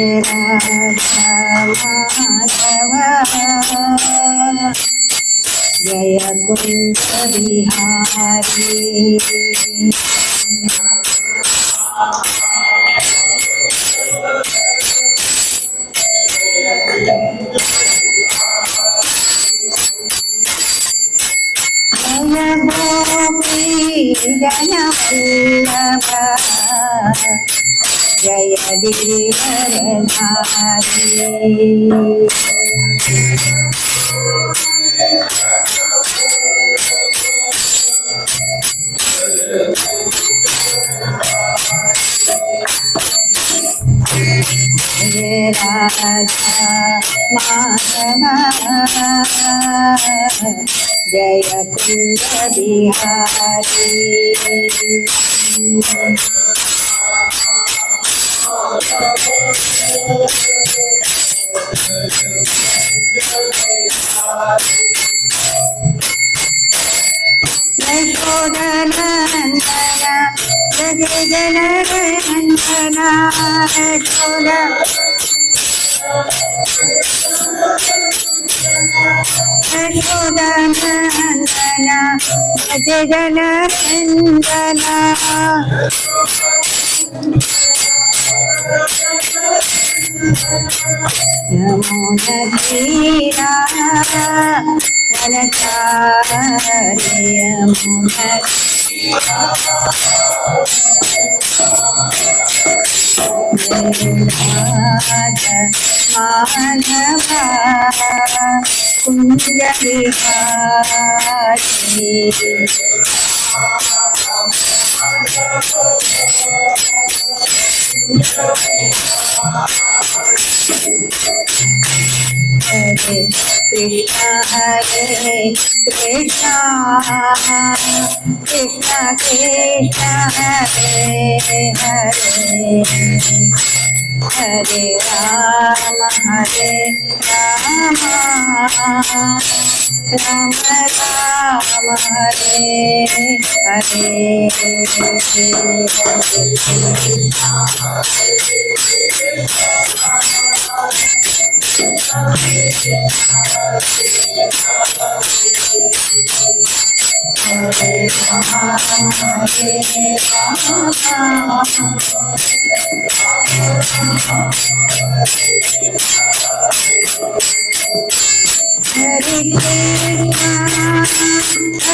राधा माधव जय कुंज बिहारी। जय गोपी जन वल्लभ जय गिरिधरधारी। जय राधा माधव जय कुंज बिहारी। यशोदनन्दना जय जनरञ्जना यशोदनन्दना जय जनरञ्जना यमुनतीरा वनचारि यमुनतीरा माधवा कुंज बिहारी। हरे कृष्णा कृष्णा कृष्णा कृष्णा हरे हरे हरे राम राम राम हरे हरे।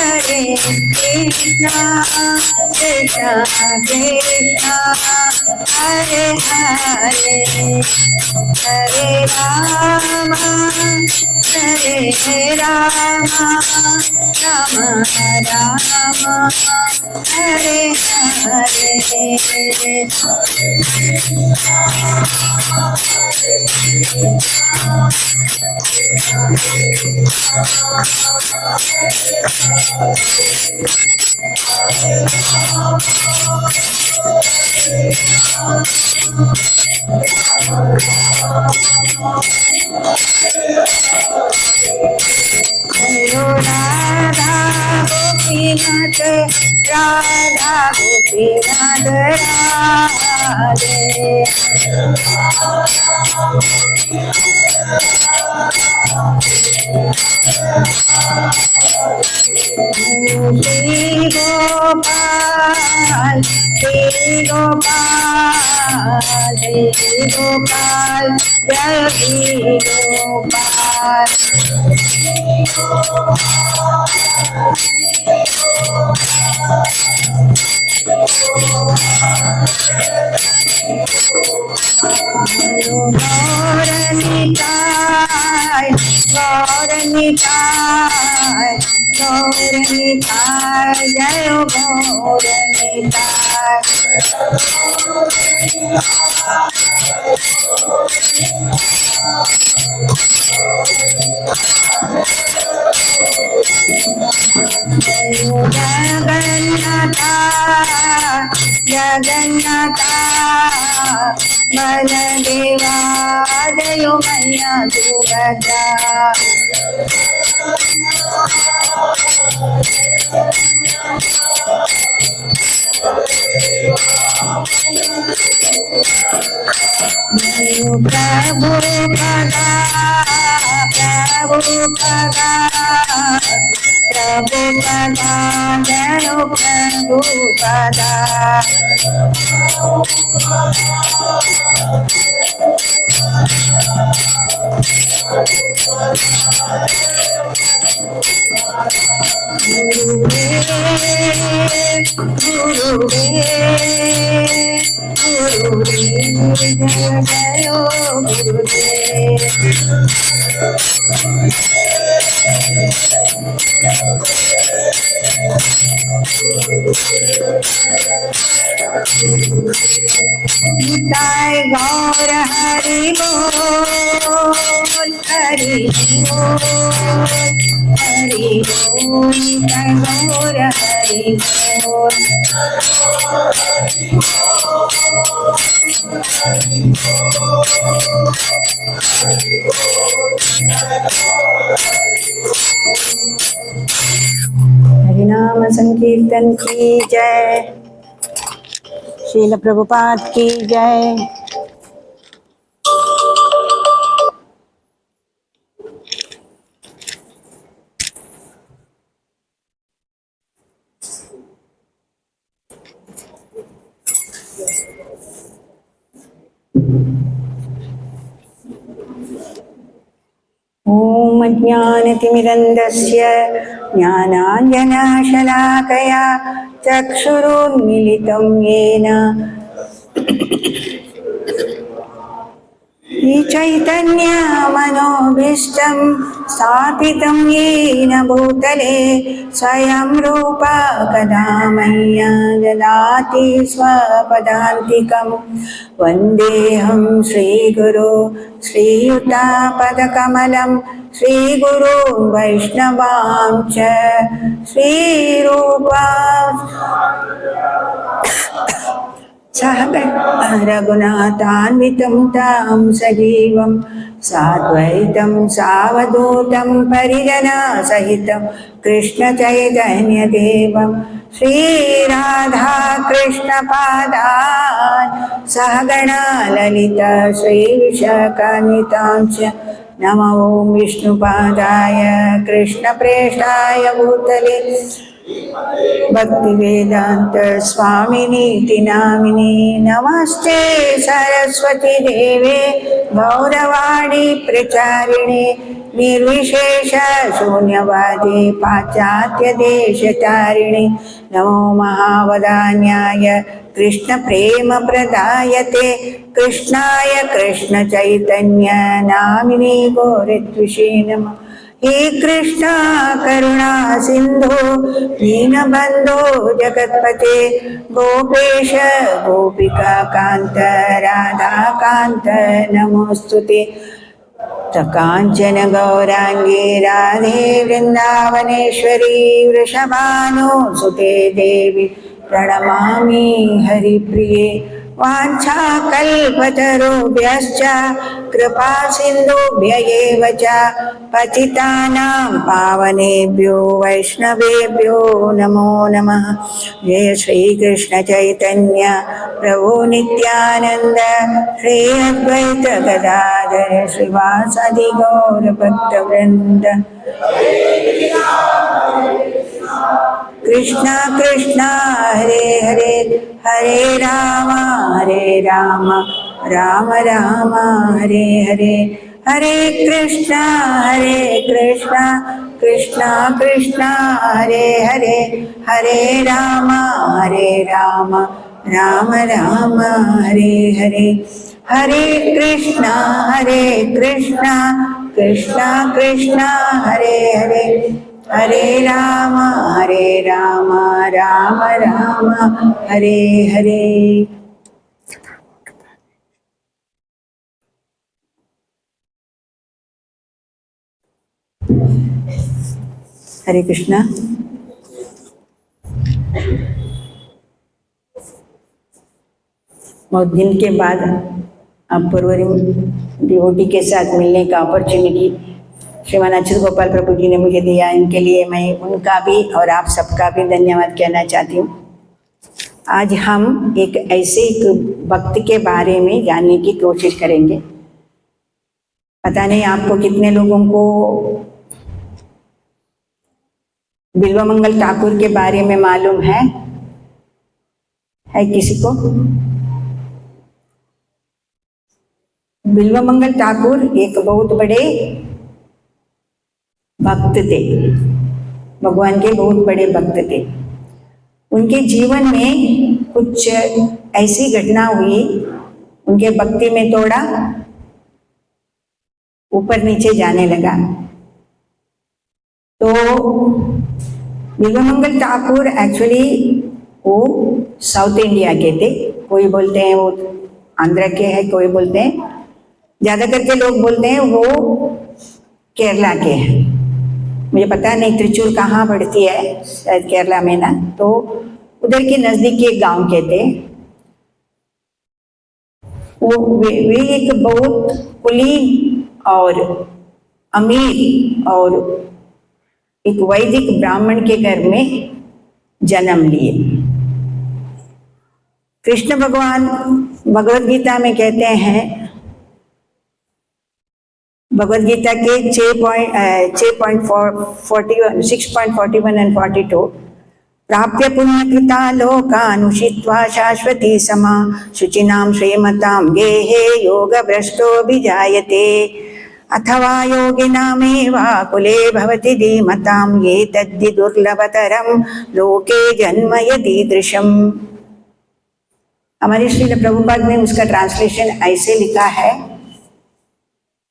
हरे कृष्णा कृष्णा कृष्णा हरे हरे हरे राम राम राम हरे हरे। राधा गोपीनाथ राधा गोपीनाथ राधे श्री गोपाल श्री गोपाल श्री गोपाल जय श्री गोपाल। गौरनिताय गौरनिताय गौरनिताय जय गौरनिताय। जगन्नाथा जगन्नाथा बलदेवा जयो मैया सुभद्रा। जयो प्रभु पदा, प्रभु पदा, प्रभु पदा, जयो प्रभु पदा। निताय गौर हरि बोल, हरि बोल, हरि बोल, निताय गौर हरि बोल। हरिनाम संकीर्तन की जय। श्रील प्रभुपाद की जय। ओम अज्ञानतिमिरन्धस्य ज्ञानाञ्जनशलाकया चक्षुरुन्मीलितं येन चैतन्यमनोभीष्टं स्थापितं येन भूतले स्वयं रूप कदा मह्यं ददाति स्वपदान्तिकं। वन्देऽहं श्रीगुरो श्रीयुतापदकमलं श्रीगुरुं वैष्णवां च श्रीरूपा रघुनाथान्वितं तं सजीवं साद्वैतं सावधूतं परिजनसहितं कृष्णचैतन्यदेवं श्रीराधाकृष्णपादान् सहगणा ललिता श्रीविशाखान्वितांश्च। नमो विष्णुपादाय कृष्णप्रेष्ठाय भूतले भक्तिवेदांत स्वामिनीति नामिने। नमस्ते सरस्वती देवे गौरवाणी प्रचारिणे निर्विशेष शून्यवादी पाश्चात्य देशतारिणे। नमो महावदान्याय कृष्ण प्रेम प्रदायते कृष्णाय कृष्ण चैतन्य नामिने गौरत्विषे नमः। हे कृष्णा करुणा सिंधु दीनबंधो जगत्पते गोपेश गोपिका कांत राधा कांत नमोस्तुते। कांचन गौरांगी राधे वृंदावनेश्वरी वृषभानुसुते देवी प्रणमामि हरिप्रिये। वाञ्छाकल्पतरुभ्यश्च कृपा सिन्धुभ्य एव च पतितानां पावनेभ्यो वैष्णवेभ्यो नमो नमः। जय श्री कृष्ण चैतन्य प्रभु नित्यानंद श्री अद्वैत गदाधर श्रीवासादि गौर भक्तवृंद। कृष्णा कृष्णा हरे हरे हरे राम राम राम हरे हरे। हरे कृष्णा कृष्णा कृष्णा हरे हरे हरे राम राम राम हरे हरे। हरे कृष्णा कृष्णा कृष्णा हरे हरे हरे राम राम राम हरे हरे। हरे कृष्णा। बहुत दिन के बाद अब पूर्वरी डिवोटी के साथ मिलने का अपॉर्चुनिटी श्रीमान अच्युत गोपाल प्रभु जी ने मुझे दिया। इनके लिए मैं उनका भी और आप सबका भी धन्यवाद कहना चाहती हूँ। आज हम एक ऐसे एक भक्त के बारे में जानने की कोशिश करेंगे। पता नहीं आपको कितने लोगों को बिल्वमंगल ठाकुर के बारे में मालूम है किसी को? बिल्वमंगल ठाकुर एक बहुत बड़े भक्त थे, भगवान के बहुत बड़े भक्त थे। उनके जीवन में कुछ ऐसी घटना हुई, उनके भक्ति में थोड़ा ऊपर नीचे जाने लगा। तो बिल्वमंगल ठाकुर एक्चुअली वो साउथ इंडिया के थे। कोई बोलते हैं वो आंध्र के हैं, कोई बोलते हैं, ज्यादा करके लोग बोलते हैं वो केरला के हैं। मुझे पता नहीं त्रिचूर कहाँ पड़ती है, शायद केरला में ना। तो उधर के नजदीक एक गांव के थे। वे एक बहुत कुलीन और अमीर और एक वैदिक ब्राह्मण के घर में जन्म लिए। कृष्ण भगवान भगवद गीता में कहते हैं, भगवद गीता के 6.41 एंड 42, प्राप्य पुण्यकृता लोकानुषित्वा शाश्वती समा शुचिनां श्रीमतां गेहे योगभ्रष्टोऽभिजायते अथवा योगिनामेव कुले भवति धीमतां ये तद्धि दुर्लभतरं लोके जन्म यदीदृशम्। हमारे श्रील प्रभुपाद ने उसका ट्रांसलेशन ऐसे लिखा है।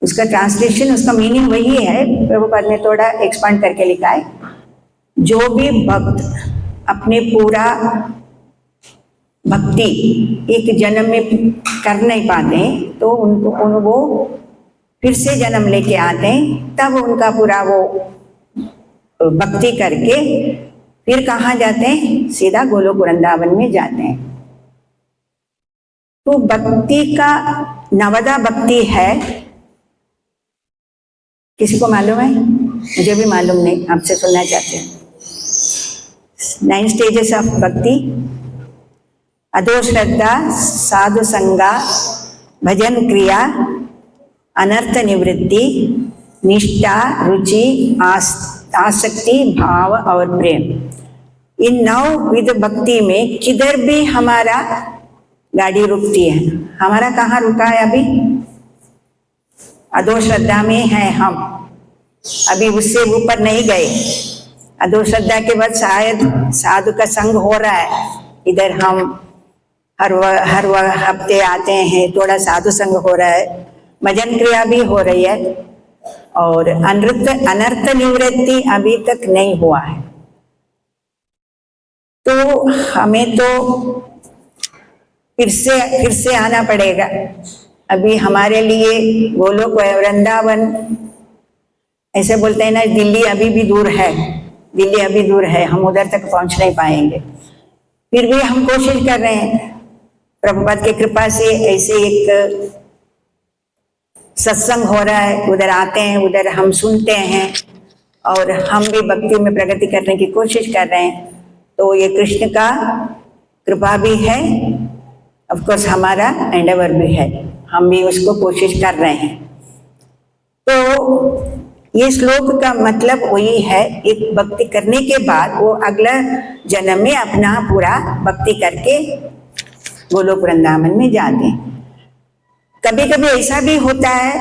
उसका ट्रांसलेशन, उसका मीनिंग वही है, प्रभुपाद ने थोड़ा एक्सपांड करके लिखा है। जो भी भक्त अपने पूरा भक्ति एक जन्म में कर नहीं पाते तो उनको वो फिर से जन्म लेके आते हैं, तब उनका पूरा वो भक्ति करके फिर कहाँ जाते हैं? सीधा गोलोक वृंदावन में जाते हैं। तो भक्ति का नवदा भक्ति है, किसी को मालूम है? मुझे भी मालूम नहीं, आपसे सुनना चाहते हैं। 9 स्टेजेस ऑफ भक्ति: अधो श्रद्धा, साधु संगा, भजन क्रिया, अनर्थ निवृत्ति, निष्ठा, रुचि, आसक्ति, भाव और प्रेम। इन 9 विध भक्ति में किधर भी हमारा गाड़ी रुकती है। हमारा कहाँ रुका है अभी? अधो श्रद्धा में है हम, अभी उससे ऊपर नहीं गए। अधो श्रद्धा के बाद शायद साधु का संग हो रहा है, इधर हम हर हफ्ते आते हैं, थोड़ा साधु संग हो रहा है, भजन क्रिया भी हो रही है, और अनर्थ निवृत्ति अभी तक नहीं हुआ है। तो हमें तो फिर से आना पड़ेगा। अभी हमारे लिए गोलोक वृंदावन, ऐसे बोलते हैं ना, दिल्ली अभी भी दूर है, दिल्ली अभी दूर है, हम उधर तक पहुंच नहीं पाएंगे। फिर भी हम कोशिश कर रहे हैं। प्रभुपाद की कृपा से ऐसे एक सत्संग हो रहा है, उधर आते हैं, उधर हम सुनते हैं और हम भी भक्ति में प्रगति करने की कोशिश कर रहे हैं। तो ये कृष्ण का कृपा भी है, ऑफ कोर्स हमारा एंडेवर भी है, हम भी उसको कोशिश कर रहे हैं। तो ये श्लोक का मतलब वही है, एक भक्ति करने के बाद वो अगला जन्म में अपना पूरा भक्ति करके गोलोक वृंदावन में जाते हैं। कभी कभी ऐसा भी होता है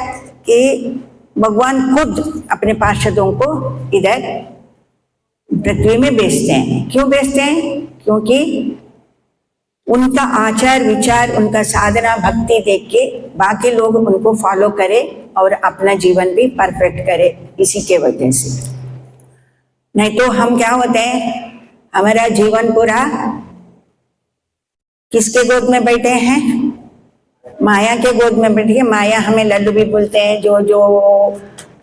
कि भगवान खुद अपने पार्षदों को इधर पृथ्वी में भेजते हैं। क्यों भेजते हैं? क्योंकि उनका आचार विचार, उनका साधना भक्ति देख के बाकी लोग उनको फॉलो करे और अपना जीवन भी परफेक्ट करे, इसी के वजह से। नहीं तो हम क्या होते हैं, हमारा जीवन पूरा किसके गोद में बैठे हैं? माया के गोद में बैठे। माया हमें लल्लू भी बोलते हैं, जो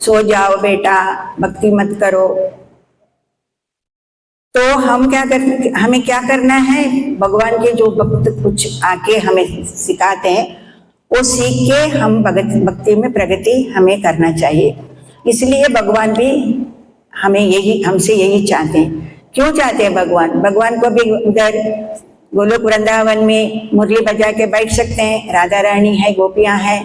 सो जाओ बेटा, भक्ति मत करो। तो हमें क्या करना है? भगवान के जो भक्त कुछ आके हमें सिखाते हैं, वो सीख के हम भक्ति में प्रगति हमें करना चाहिए। इसलिए भगवान भी हमसे यही चाहते हैं। क्यों चाहते हैं भगवान? भगवान को भी उधर गोलोक वृंदावन में मुरली बजा के बैठ सकते हैं, राधा रानी है, गोपियां हैं,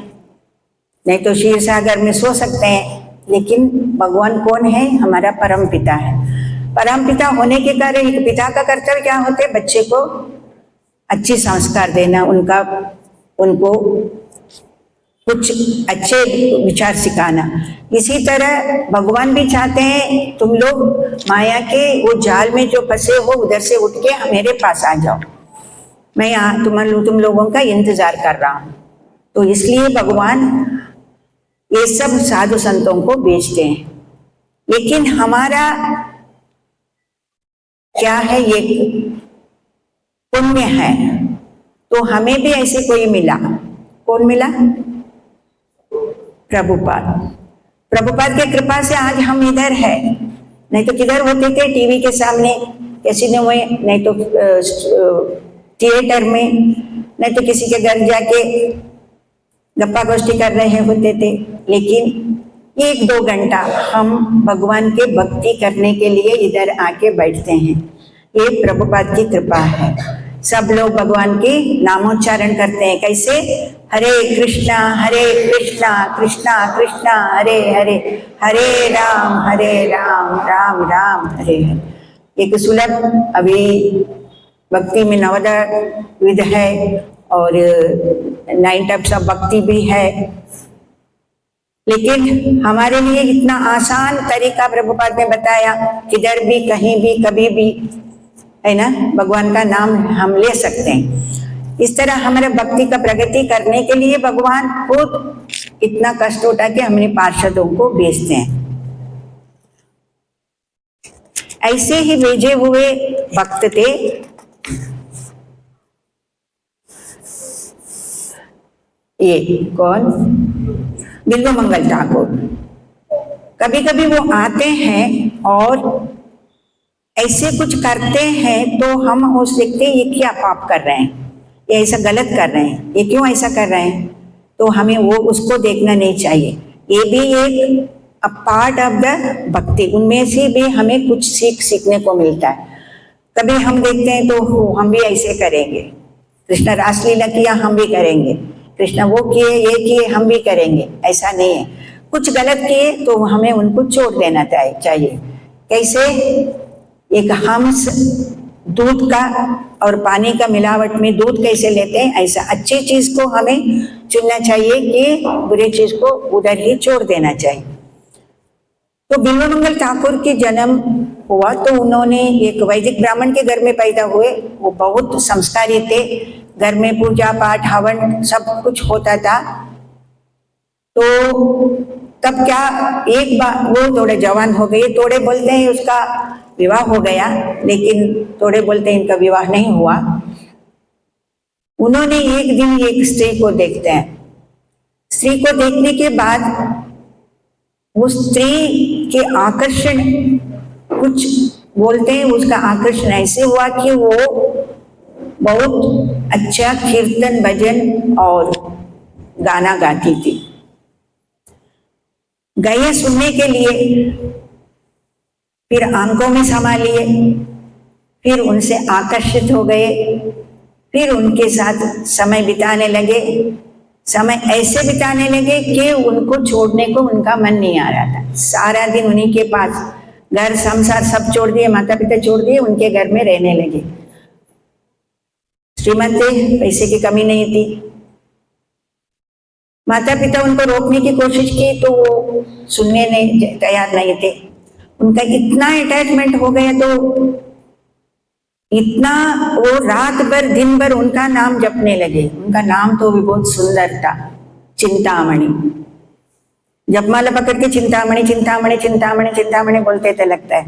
नहीं तो क्षीर सागर में सो सकते हैं। लेकिन भगवान कौन है? हमारा परम पिता है। परम पिता होने के कारण एक पिता का कर्तव्य क्या होते? बच्चे को अच्छे संस्कार देना, उनको कुछ अच्छे विचार सिखाना। इसी तरह भगवान भी चाहते हैं तुम लोग माया के वो जाल में जो फंसे हो उधर से उठ के मेरे पास आ जाओ, मैं यहाँ तुम लोगों का इंतजार कर रहा हूँ। तो इसलिए भगवान ये सब साधु संतों को भेजते हैं। लेकिन हमारा क्या है? ये पुण्य है, तो हमें भी ऐसे कोई मिला। कौन मिला? प्रभुपाद के कृपा से आज हम इधर है, नहीं तो किधर होते थे? टीवी के सामने, कैसीनो में, नहीं तो थिएटर में, नहीं तो किसी के घर जाके गप्पा गोष्ठी कर रहे होते थे। लेकिन 1-2 घंटा हम भगवान के भक्ति करने के लिए इधर आके बैठते हैं। ये प्रभुपाद की कृपा है। सब लोग भगवान के नामोच्चारण करते हैं। कैसे? हरे कृष्णा कृष्णा कृष्णा हरे हरे, हरे राम राम राम हरे हरे। एक सुलभ अभी भक्ति में 9 विध है और 9 टाइप्स ऑफ भक्ति भी है। लेकिन हमारे लिए इतना आसान तरीका प्रभुपाद ने बताया, किधर भी कहीं भी कभी भी, है ना, भगवान का नाम हम ले सकते हैं। इस तरह हमारे भक्ति का प्रगति करने के लिए भगवान खुद इतना कष्ट उठा के हमने पार्षदों को भेजते हैं। ऐसे ही भेजे हुए भक्त थे ये कौन? बिल्वमंगल ठाकुर। कभी कभी वो आते हैं और ऐसे कुछ करते हैं तो हम उस देखते हैं ये क्या पाप कर रहे हैं, ये ऐसा गलत कर रहे हैं, ये क्यों ऐसा कर रहे हैं, तो हमें वो उसको देखना नहीं चाहिए। ये भी एक पार्ट ऑफ द भक्ति, उनमें से भी हमें कुछ सीखने को मिलता है। कभी हम देखते हैं तो हम भी ऐसे करेंगे, कृष्ण रासलीला किया हम भी करेंगे, कृष्ण वो किए ये किए हम भी करेंगे, ऐसा नहीं है। कुछ गलत किए तो हमें उनको छोड़ देना चाहिए। कैसे? एक हंस दूध का और पानी का मिलावट में दूध कैसे लेते हैं, ऐसा अच्छी चीज को हमें चुनना चाहिए कि बुरी चीज को उधर ही छोड़ देना चाहिए। तो बिल्वमंगल ठाकुर की जन्म हुआ तो उन्होंने एक वैदिक ब्राह्मण के घर में पैदा हुए। वो बहुत संस्कारी थे, घर में पूजा पाठ हवन सब कुछ होता था। तो तब क्या, एक बार वो थोड़े जवान हो गए, थोड़े बोलते हैं उसका विवाह हो गया, लेकिन थोड़े बोलते हैं इनका विवाह नहीं हुआ। उन्होंने एक दिन एक स्त्री को देखते हैं। स्त्री को देखने के बाद उस स्त्री के आकर्षण, कुछ बोलते हैं उसका आकर्षण ऐसे हुआ कि वो बहुत अच्छा कीर्तन भजन और गाना गाती थी। गए सुनने के लिए, फिर आंखों में समा लिए, फिर उनसे आकर्षित हो गए, फिर उनके साथ समय बिताने लगे। समय ऐसे बिताने लगे कि उनको छोड़ने को उनका मन नहीं आ रहा था। सारा दिन उन्हीं के पास, घर संसार सब छोड़ दिए, माता पिता छोड़ दिए, उनके घर में रहने लगे। श्रीमंत थे, पैसे की कमी नहीं थी। माता पिता उनको रोकने की कोशिश की तो वो सुनने नहीं तैयार नहीं थे। उनका इतना अटैचमेंट हो गया, तो इतना वो रात भर दिन भर उनका नाम जपने लगे। उनका नाम तो भी बहुत सुंदर था, चिंतामणि। जपमाला पकड़ के चिंतामणि चिंतामणि चिंतामणि चिंतामणि बोलते थे, लगता है।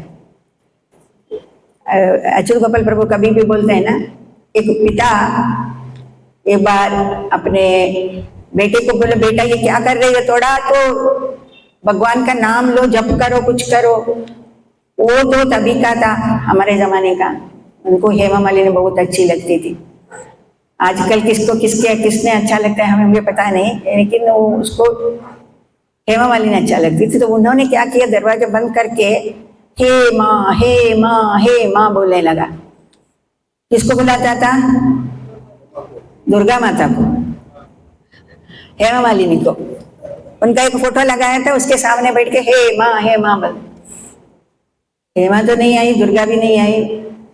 अच्युत गोपाल प्रभु कभी भी बोलते हैं ना, एक पिता एक बार अपने बेटे को बोले, बेटा ये क्या कर रही है, थोड़ा तो भगवान का नाम लो, जप करो, कुछ करो। वो तो तभी का था, हमारे जमाने का। उनको हेमा मालिनी बहुत अच्छी लगती थी। आजकल किसने अच्छा लगता है हमें मुझे पता नहीं, लेकिन वो उसको हेमा मालिनी अच्छा लगती थी। तो उन्होंने क्या किया, दरवाजा बंद करके हे माँ हे माँ हे माँ बोलने लगा। किसको बुलाता था? दुर्गा माता को, हेमा मालिनी को। उनका एक फोटो लगाया था, उसके सामने बैठ के हे माँ बोल। हेमा तो नहीं आई, दुर्गा भी नहीं आई।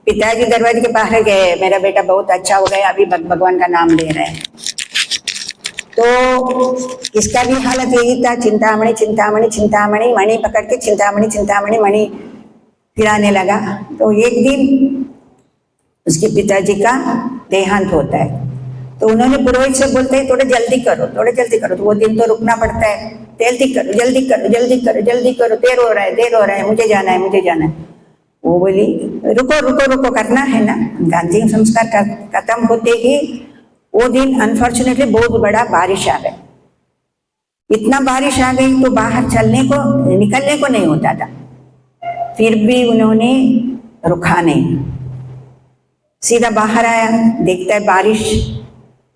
पिताजी दरवाजे के बाहर गए, मेरा बेटा बहुत अच्छा हो गया, अभी भगवान का नाम ले रहे हैं। तो इसका भी हालत यही था, चिंतामणि चिंतामणि चिंतामणि, मणि पकड़ के चिंतामणि चिंतामणि मणि फिराने लगा। तो एक दिन उसके पिताजी का देहांत होता है, तो उन्होंने पुरोहित से बोलते हैं थोड़ा जल्दी करो, थोड़ा जल्दी करो। तो वो दिन तो रुकना पड़ता है, जल्दी करो जल्दी करो जल्दी करो जल्दी करो, देर हो रहा है देर हो रहा है, मुझे जाना है मुझे जाना है। वो बोली रुको रुको रुको, करना है ना। गांधी संस्कार खत्म होते ही वो दिन अनफॉर्चुनेटली बहुत बड़ा बारिश आ गई। इतना बारिश आ गई तो बाहर चलने को निकलने को नहीं होता था। फिर भी उन्होंने रुका नहीं, सीधा बाहर आया, देखता है बारिश।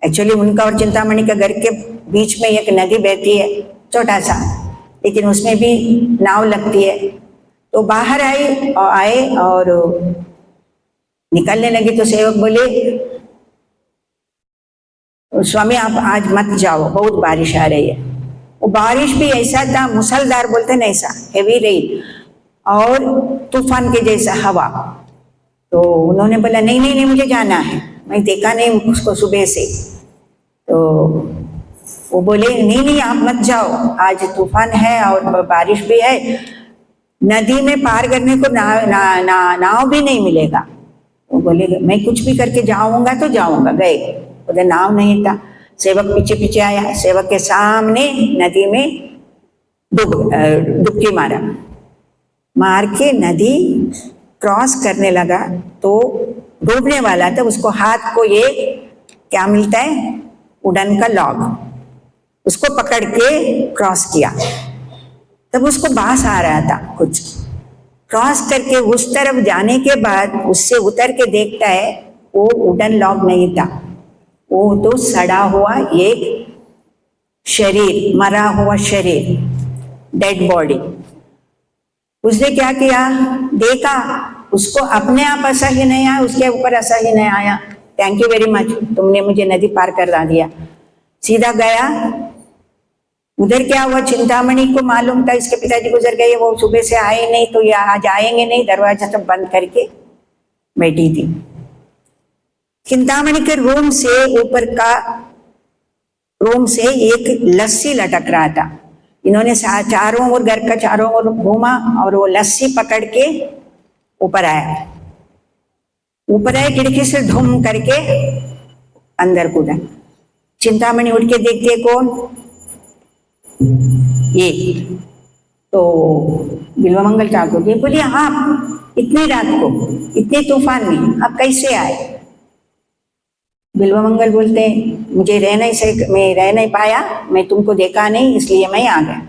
एक्चुअली उनका और चिंतामणि के घर के बीच में एक नदी बहती है, छोटा सा, लेकिन उसमें भी नाव लगती है। तो बाहर आए और निकलने लगे तो सेवक बोले स्वामी आप आज मत जाओ, बहुत बारिश आ रही है। वो बारिश भी ऐसा था, मूसलधार बोलते ना ऐसा, हेवी रेन और तूफान के जैसा हवा। तो उन्होंने बोला नहीं नहीं नहीं मुझे जाना है, मैं देखा नहीं उसको सुबह से। तो वो बोले नहीं नहीं आप मत जाओ, आज तूफान है और बारिश भी है, नदी में पार करने को नाव भी नहीं मिलेगा। वो बोले मैं कुछ भी करके जाऊंगा तो जाऊंगा। गए, उधर नाव नहीं था। सेवक पीछे पीछे आया, सेवक के सामने नदी में डुबकी मार के नदी क्रॉस करने लगा। तो डूबने वाला था, उसको हाथ को ये क्या मिलता है, वुडन का लॉग, उसको पकड़ के क्रॉस किया। तब उसको बांस आ रहा था कुछ। क्रॉस करके उस तरफ जाने के बाद उससे उतर के देखता है वो वुडन लॉग नहीं था, वो तो सड़ा हुआ एक शरीर, मरा हुआ शरीर, डेड बॉडी। उसने क्या किया, देखा, उसको अपने आप असह्य नहीं आया, उसके ऊपर असह्य नहीं आया। थैंक यू वेरी मच, तुमने मुझे नदी पार करा दिया। सीधा गया। उधर क्या हुआ, चिंतामणि को मालूम था इसके पिताजी गुजर गए, वो सुबह से आए नहीं, तो ये आज आएंगे नहीं, दरवाजा सब बंद करके बैठी थी। चिंतामणि के रूम से ऊपर का रूम से एक लस्सी लटक रहा था। इन्होंने चारों ओर, घर का चारों ओर घूमा और वो लस्सी पकड़ के ऊपर आया। खिड़की से धूम करके अंदर कूदा। चिंतामणि उठ के देखते कौन, ये तो बिल्वमंगल ठाकुर जी। बोलिए आप इतनी रात को इतने तूफान में आप कैसे आए? बिल्वमंगल बोलते मुझे मैं रह नहीं पाया, मैं तुमको देखा नहीं इसलिए मैं आ गया।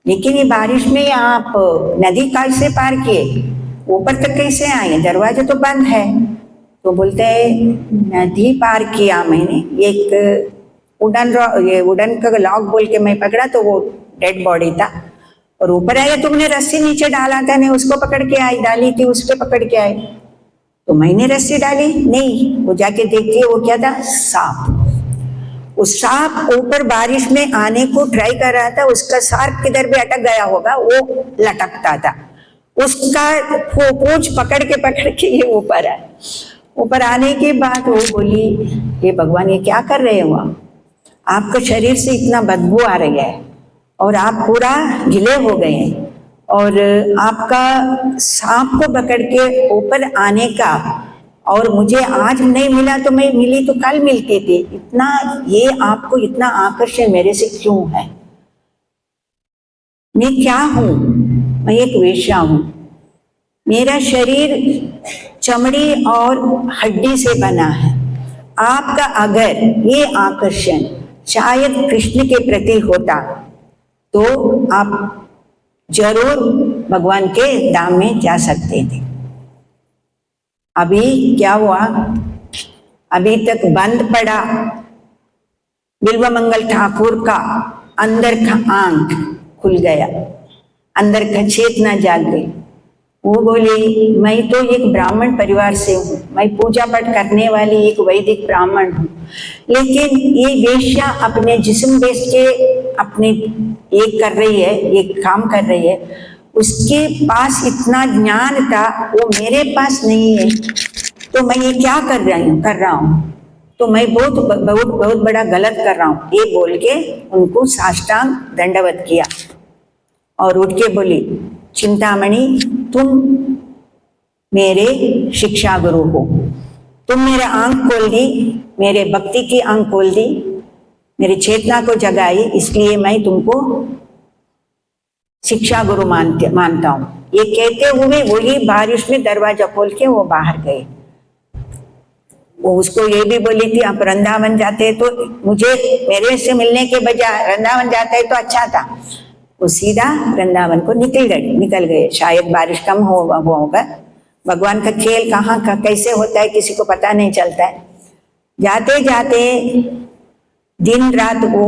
लेकिन ये बारिश में आप नदी कैसे पार किए, ऊपर तक कैसे आए, दरवाजा तो बंद है। तो बोलते हैं नदी पार किया मैंने, एक वुडन का लॉक बोल के मैं पकड़ा तो वो डेड बॉडी था। और ऊपर आया तुमने रस्सी नीचे डाला था, नहीं उसको पकड़ के आई, डाली थी उस पर पकड़ के आए। तो मैंने रस्सी डाली नहीं, वो जाके देखती है वो क्या था, सांप। उस सांप ऊपर बारिश में आने को ट्राई कर रहा था, उसका सार्क किधर भी अटक गया होगा, वो लटकता था, उसका पूंछ पकड़ के ये ऊपर आए। ऊपर आने के बाद वो बोली हे भगवान ये क्या कर रहे हो आपका शरीर से इतना बदबू आ रही है और आप पूरा गीले हो गए हैं, और आपका सांप को पकड़ के ऊपर आने का, और मुझे आज नहीं मिला तो मैं मिली तो कल मिलती थी, इतना ये आपको इतना आकर्षण मेरे से क्यों है? मैं क्या हूं? मैं एक वेश्या हूं, मेरा शरीर चमड़ी और हड्डी से बना है। आपका अगर ये आकर्षण शायद कृष्ण के प्रति होता तो आप जरूर भगवान के धाम में जा सकते थे। अभी क्या हुआ, अभी तक बंद पड़ा बिल्वमंगल ठाकुर का अंदर का आंख खुल गया, अंदर का चेतना जाग गई। वो बोली मैं तो एक ब्राह्मण परिवार से हूँ, मैं पूजा पाठ करने वाली एक वैदिक ब्राह्मण हूँ, लेकिन ये वेश्या अपने जिस्म बेच के अपने एक कर रही है, एक काम कर रही है, उसके पास इतना ज्ञान था वो मेरे पास नहीं है, तो मैं ये क्या कर रहा हूँ, तो मैं बहुत बहुत बहुत बड़ा गलत कर रहा हूँ, ये बोल के उनको साष्टांग दंडवत किया और उठ के बोली चिंतामणि तुम मेरे शिक्षा गुरु हो, तुम मेरे आंख खोल दी, मेरे भक्ति की आंख खोल दी, मेरी चेतना को जगाई, इसलिए मैं तुमको शिक्षा गुरु मानता हूँ। ये कहते हुए वही बारिश में दरवाजा खोल के वो बाहर गए। वो उसको ये भी बोली थी आप वृंदावन जाते तो मुझे मेरे से मिलने के बजाय वृंदावन जाते तो अच्छा था। वो सीधा वृंदावन को निकल गए। शायद बारिश कम होगा। भगवान का खेल कहाँ का कैसे होता है किसी को पता नहीं चलता है। जाते जाते दिन रात वो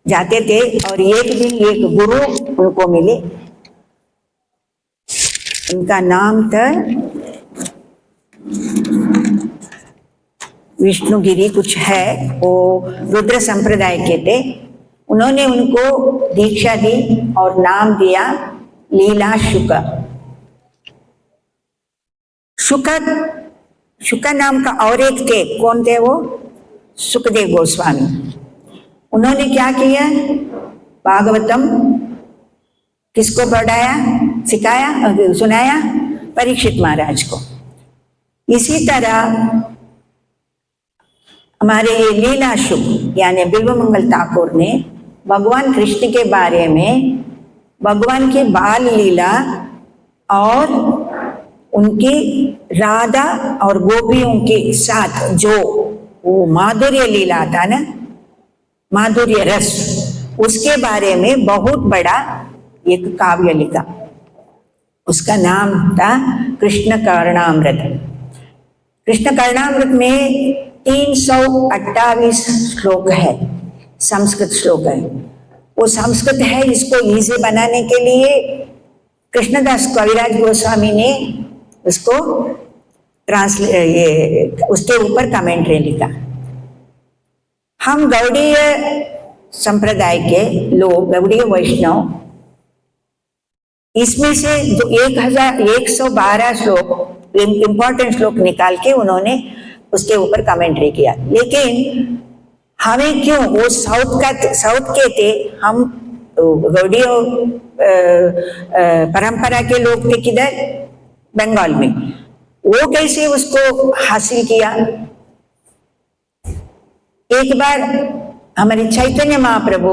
जाते थे और एक दिन एक गुरु उनको मिले, उनका नाम था विष्णुगिरी कुछ है, वो रुद्र संप्रदाय के थे। उन्होंने उनको दीक्षा दी और नाम दिया लीला शुक। शुक नाम का और एक थे, कौन थे वो? सुखदेव गोस्वामी। उन्होंने क्या किया? भागवतम किसको पढ़ाया, सिखाया, सुनाया? परीक्षित महाराज को। इसी तरह हमारे ये लीला शुक यानी बिल्वमंगल ठाकुर ने भगवान कृष्ण के बारे में, भगवान की बाल लीला और उनकी राधा और गोपियों के साथ जो वो माधुर्य लीला था ना, माधुर्य रस, उसके बारे में बहुत बड़ा एक काव्य लिखा। उसका नाम था कृष्ण कर्णामृत। कृष्ण कर्णामृत में 328 श्लोक है, संस्कृत श्लोक है। वो संस्कृत है, इसको इजी बनाने के लिए कृष्णदास कविराज गोस्वामी ने उसको उसके ऊपर कमेंट्री लिखा। हम गौड़ीय संप्रदाय के लोग, गौड़ीय वैष्णव, इसमें से जो 1112 श्लोक इंपॉर्टेंट श्लोक निकाल के उन्होंने उसके ऊपर कमेंट्री किया। लेकिन हमें क्यों, वो साउथ के थे, हम गौड़ीय परंपरा के लोग थे किधर, बंगाल में। वो कैसे उसको हासिल किया? एक बार हमारे चैतन्य महाप्रभु,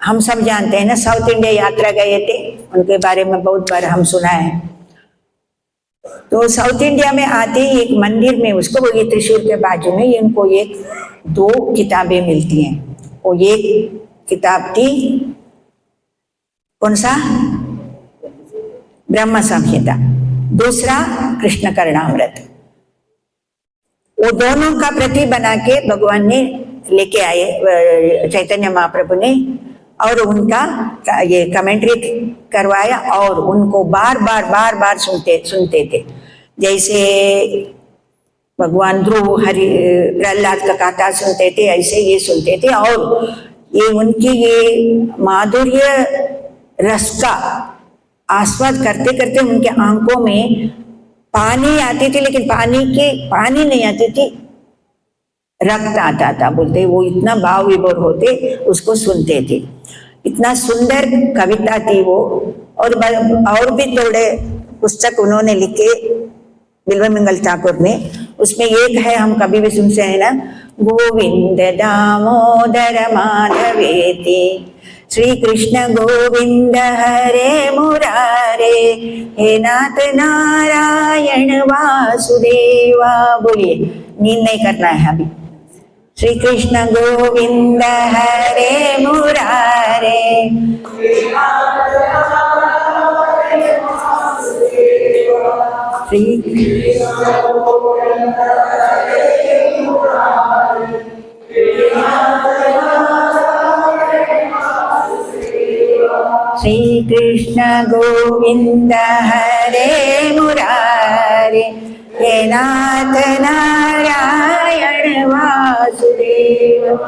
हम सब जानते हैं ना, साउथ इंडिया यात्रा गए थे, उनके बारे में बहुत बार हम सुना है। तो साउथ इंडिया में आते ही एक मंदिर में, उसको ये त्रिशूल के बाजू में इनको एक 2 किताबें मिलती हैं। वो एक किताब थी कौन सा? ब्रह्म संहिता, दूसरा कृष्ण कर्णामृत। वो दोनों का प्रति बना के भगवान ने लेके आए, चैतन्य महाप्रभु ने, और उनका ये कमेंट्री करवाया और उनको बार बार सुनते थे। जैसे भगवान ध्रुव हरि प्रहलाद का कथा सुनते थे, ऐसे ये सुनते थे। और ये उनकी ये माधुर्य रस का आस्वाद करते करते उनके आंखों में पानी आती थी, लेकिन पानी नहीं आती थी, रक्त आता था। बोलते वो इतना भाव विभोर होते, उसको सुनते थे। इतना सुंदर कविता थी वो। और भी थोड़े पुस्तक उन्होंने लिखे बिल्वमंगल ठाकुर ने। उसमें एक है, हम कभी भी सुनते हैं ना, गोविंद दामोदर माधवेति श्री कृष्ण गोविंद हरे मुरारे, हे नाथ नारायण वासुदेवा। बोलिए, नींद नहीं करना है अभी। श्री कृष्ण गोविंद हरे मुरारे, श्री कृष्ण गोविंद हरे मुरारे, हे नाथ नारायण वासुदेव।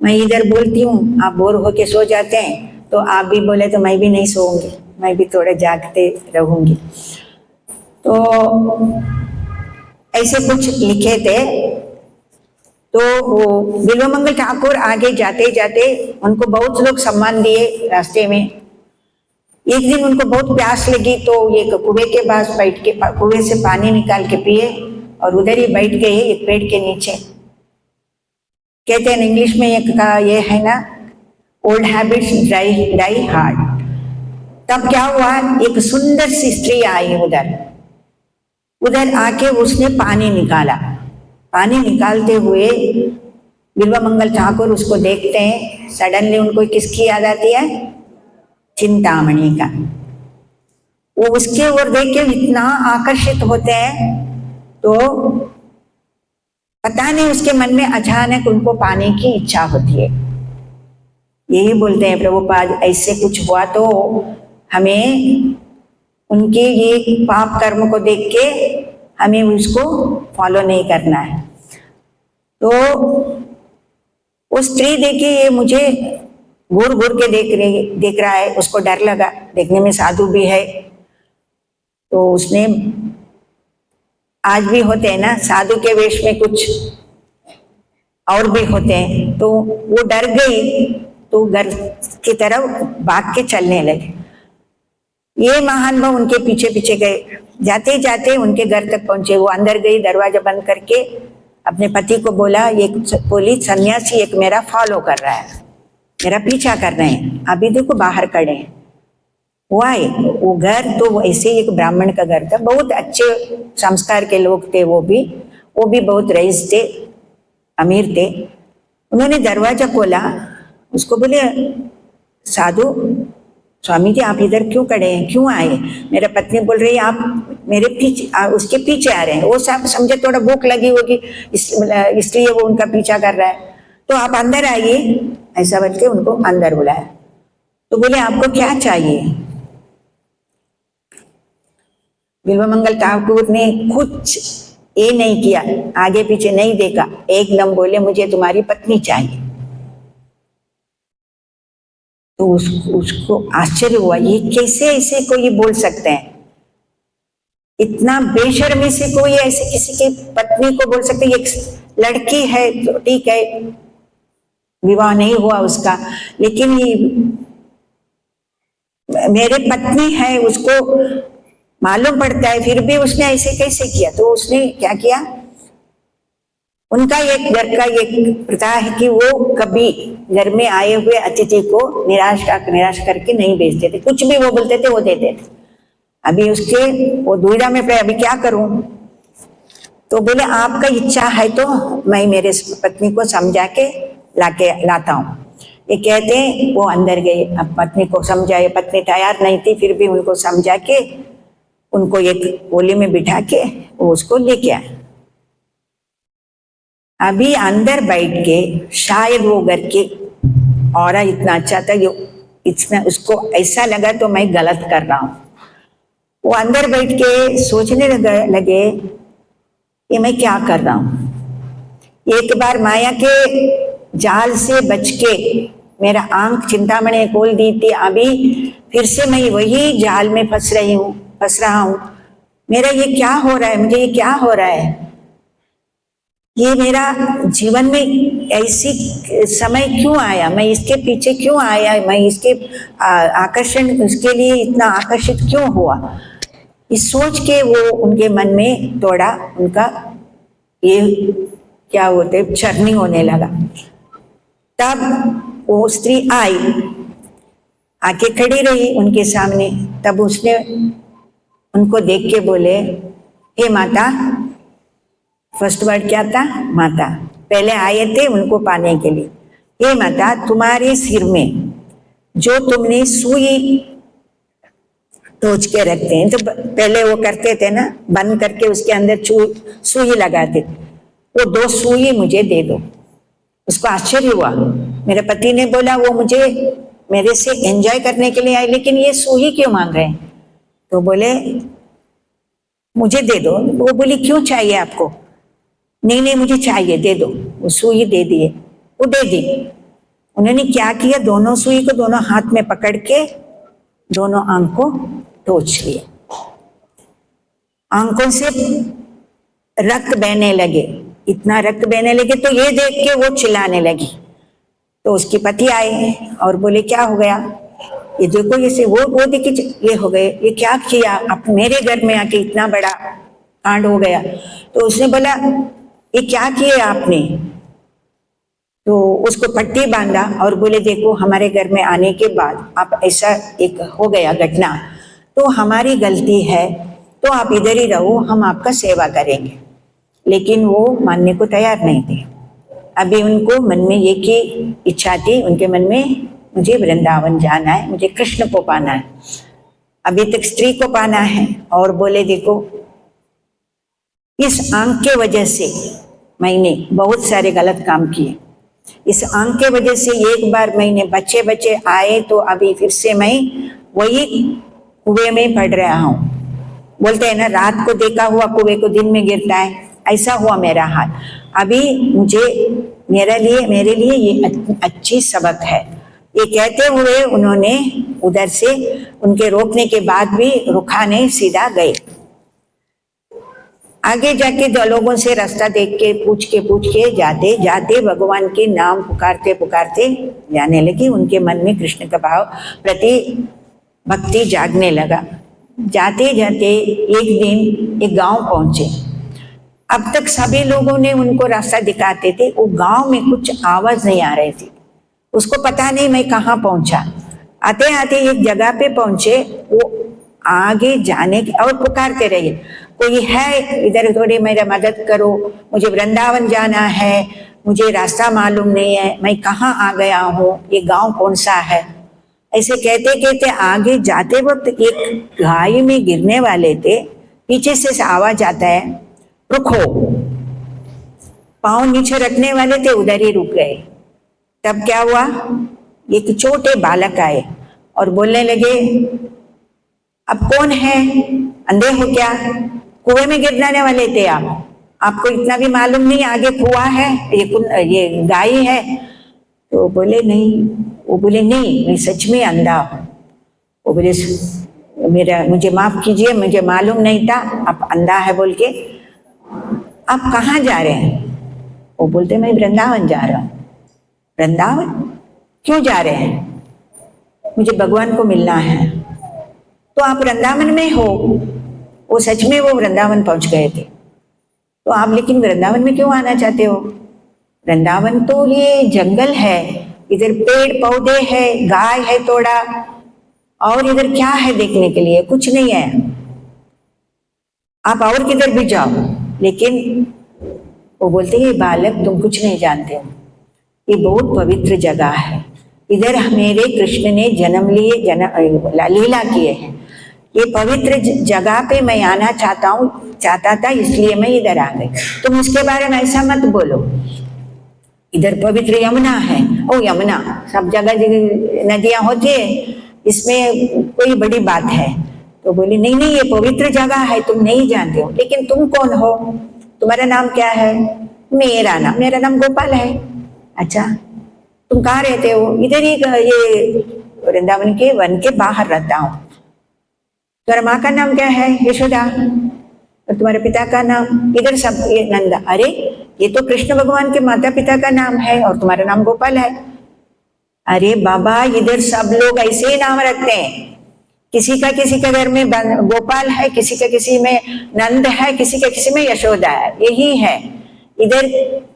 मैं इधर बोलती हूँ, आप बोर होके सो जाते हैं, तो आप भी बोले तो मैं भी नहीं सोऊंगी, मैं भी थोड़ा जागते रहूंगी। तो ऐसे कुछ लिखे थे। तो वो बिल्वमंगल ठाकुर आगे जाते जाते उनको बहुत लोग सम्मान दिए रास्ते में। एक दिन उनको बहुत प्यास लगी, तो एक कुएं के पास बैठ के कुएं से पानी निकाल के पिए और उधर ही बैठ गए एक पेड़ के नीचे। कहते हैं इंग्लिश में एक का ये है ना, ओल्ड हैबिट्स डाई हार्ड। तब क्या हुआ, एक सुंदर सी स्त्री आई उधर आके उसने पानी निकाला। पानी निकालते हुए बिल्वमंगल ठाकुर उसको देखते हैं, सडनली उनको किसकी याद आती है, चिंतामणि का। वो उसके ओर देख के इतना आकर्षित होते हैं, तो पता नहीं उसके मन में अचानक उनको पाने की इच्छा होती है। यही बोलते हैं प्रभुपाद, ऐसे कुछ हुआ तो हमें उनके ये पाप कर्म को देख के हमें उसको फॉलो नहीं करना है। तो वो स्त्री देखी, ये मुझे घूर घूर के देख रहा है, उसको डर लगा, देखने में साधु भी है। तो उसने, आज भी होते हैं ना साधु के वेश में कुछ और भी होते हैं, तो वो डर गई, तो घर की तरफ भाग के चलने लगे। ये महान भाव उनके पीछे पीछे गए, जाते जाते उनके घर तक पहुंचे। वो अंदर गई, दरवाजा बंद करके अपने पति को बोला, ये पुलिस सन्यासी एक मेरा फॉलो कर रहा है, मेरा पीछा कर रहे हैं, अभी देखो बाहर खड़े हैं। वो आए, वो घर तो ऐसे एक ब्राह्मण का घर था, बहुत अच्छे संस्कार के लोग थे, वो भी बहुत रईस थे, अमीर थे। उन्होंने दरवाजा खोला, उसको बोले, साधु स्वामी जी आप इधर क्यों खड़े हैं, क्यों आए? मेरा पत्नी बोल रही है आप मेरे पीछे, उसके पीछे आ रहे हैं। वो सब समझे थोड़ा भूख लगी होगी, इसलिए वो उनका पीछा कर रहा है, तो आप अंदर आइए, ऐसा बोल के उनको अंदर बुलाया। तो बोले आपको क्या चाहिए? बिल्वमंगल ठाकुर ने कुछ ये नहीं किया, आगे पीछे नहीं देखा, एकदम बोले मुझे तुम्हारी पत्नी चाहिए। तो उसको आश्चर्य हुआ, ये कैसे ऐसे कोई बोल सकते हैं, इतना बेशर्मी से कोई ऐसे किसी की पत्नी को बोल सकते? एक लड़की है तो ठीक है, विवाह नहीं हुआ उसका, लेकिन ये मेरे पत्नी है, उसको मालूम पड़ता है, फिर भी उसने ऐसे कैसे किया? तो उसने क्या किया, उनका एक घर का एक प्रथा है कि वो कभी घर में आए हुए अतिथि को निराश करके नहीं भेजते थे, कुछ भी वो बोलते थे वो देते थे। अभी उसके वो दुविधा में पड़े, अभी क्या करूं? तो बोले आपका इच्छा है तो मैं मेरे पत्नी को समझा के लाता हूँ। ये कहते हैं वो अंदर गए, अब पत्नी को समझाए, पत्नी तैयार नहीं थी, फिर भी उनको समझा के उनको एक ओली में बिठा के वो उसको लेके आए। अभी अंदर बैठ के शायद वो घर के औरा इतना अच्छा था, इतना उसको ऐसा लगा तो मैं गलत कर रहा हूँ। वो अंदर बैठ के सोचने लगे ये मैं क्या कर रहा हूँ। एक बार माया के जाल से बच के मेरा आंख चिंतामणि खोल दी थी, अभी फिर से मैं वही जाल में फंस रहा हूँ। मेरा ये क्या हो रहा है, मुझे ये क्या हो रहा है? ये मेरा जीवन में ऐसी समय क्यों आया, मैं इसके पीछे क्यों आया, मैं इसके आकर्षण उसके लिए इतना आकर्षित क्यों हुआ? इस सोच के वो उनके मन में थोड़ा उनका ये क्या होते चरनी होने लगा। तब वो स्त्री आई, आके खड़ी रही उनके सामने। तब उसने उनको देख के बोले, हे माता, फर्स्ट वर्ड क्या था? माता। पहले आए थे उनको पाने के लिए, हे माता, तुम्हारे सिर में जो तुमने सुई टोच के रखते हैं, तो पहले वो करते थे ना, बंद करके उसके अंदर सुई लगाते, वो 2 सुई मुझे दे दो। उसको आश्चर्य हुआ। मेरे पति ने बोला वो मुझे मेरे से एंजॉय करने के लिए आए, लेकिन ये सुई क्यों मांग रहे हैं? तो बोले मुझे दे दो। वो बोली क्यों चाहिए आपको? नहीं नहीं मुझे चाहिए, दे दो। वो सुई दे दिए, वो दे दी। उन्होंने क्या किया, दोनों सुई को दोनों हाथ में पकड़ के दोनों आंख को टोच लिए, आंखों से रक्त बहने लगे, इतना रक्त बहने लगे। तो ये देख के वो चिल्लाने लगी। तो उसके पति आए और बोले क्या हो गया? ये देखो, ये से वो देखिए, ये हो गए, ये क्या किया आप मेरे घर में आके, इतना बड़ा कांड हो गया। तो उसने बोला ये क्या किया आपने? तो उसको पट्टी बांधा और बोले देखो, हमारे घर में आने के बाद आप ऐसा एक हो गया घटना, तो हमारी गलती है, तो आप इधर ही रहो, हम आपका सेवा करेंगे। लेकिन वो मानने को तैयार नहीं थे। अभी उनको मन में ये की इच्छा थी, उनके मन में मुझे वृंदावन जाना है, मुझे कृष्ण को पाना है, अभी तक स्त्री को पाना है। और बोले देखो, इस आंख के वजह से मैंने बहुत सारे गलत काम किए, इस आंख के वजह से एक बार मैंने बच्चे बच्चे आए तो अभी फिर से मैं वही कुएं में पड़ रहा हूँ। बोलते हैं ना, रात को देखा हुआ कुएं को दिन में गिरता है, ऐसा हुआ मेरा हाल। अभी मुझे मेरे लिए ये अच्छी सबक है। ये कहते हुए उन्होंने उधर से, उनके रोकने के बाद भी रुखा नहीं, सीधा गए। आगे जाके दो लोगों से रास्ता देख के पूछ के जाते जाते भगवान के नाम पुकारते पुकारते जाने लगी। उनके मन में कृष्ण का भाव प्रति भक्ति जागने लगा। जाते जाते एक दिन एक गांव पहुंचे। अब तक सभी लोगों ने उनको रास्ता दिखाते थे, वो गांव में कुछ आवाज नहीं आ रही थी। उसको पता नहीं मैं कहाँ पहुंचा। आते आते एक जगह पे पहुंचे, वो आगे जाने की और पुकारते रहे, कोई है इधर, थोड़ी मेरा मदद करो, मुझे वृंदावन जाना है, मुझे रास्ता मालूम नहीं है, मैं कहाँ आ गया हूँ, ये गांव कौन सा है। ऐसे कहते कहते आगे जाते वक्त एक गाय में गिरने वाले थे, पीछे से आवाज आता है रुको। पाँव नीचे रखने वाले थे, उधर ही रुक गए। तब क्या हुआ, एक छोटे बालक आए और बोलने लगे अब कौन है, अंधे हो क्या, कुएं में गिर जाने वाले थे आपको इतना भी मालूम नहीं आगे कुआं है, ये गाय है। तो बोले नहीं, वो बोले नहीं मैं सच में अंधा हूँ। वो बोले मुझे माफ कीजिए, मुझे मालूम नहीं था आप अंधा है बोल के। आप कहाँ जा रहे हैं? वो बोलते मैं वृंदावन जा रहा हूँ। वृंदावन क्यों जा रहे हैं? मुझे भगवान को मिलना है। तो आप वृंदावन में हो? वो सच में वो वृंदावन पहुंच गए थे। तो आप लेकिन वृंदावन में क्यों आना चाहते हो? वृंदावन तो ये जंगल है, इधर पेड़ पौधे है, गाय है थोड़ा, और इधर क्या है देखने के लिए? कुछ नहीं है, आप और किधर भी जाओ। लेकिन वो बोलते ये बालक तुम कुछ नहीं जानते हो, ये बहुत पवित्र जगह है, इधर मेरे कृष्ण ने जन्म लिए, लीला किए हैं, ये पवित्र जगह पे मैं आना चाहता था, इसलिए मैं इधर आ गई। तुम उसके बारे में ऐसा मत बोलो। इधर पवित्र यमुना है, ओ यमुना, सब जगह नदियां होती है, इसमें कोई बड़ी बात है? तो बोली नहीं नहीं ये पवित्र जगह है, तुम नहीं जानते हो। लेकिन तुम कौन हो, तुम्हारा नाम क्या है? मेरा नाम गोपाल है। अच्छा, तुम कहाँ रहते हो? इधर ही, ये वृंदावन के वन के बाहर रहता हूँ। तुम्हारा माँ का नाम क्या है? यशोदा। और तुम्हारे पिता का नाम? इधर सब ये नंदा। अरे ये तो कृष्ण भगवान के माता पिता का नाम है, और तुम्हारा नाम गोपाल है। अरे बाबा, इधर सब लोग ऐसे ही नाम रखते हैं, किसी का घर में गोपाल है, किसी में नंद है, किसी में यशोदा है, यही है। इधर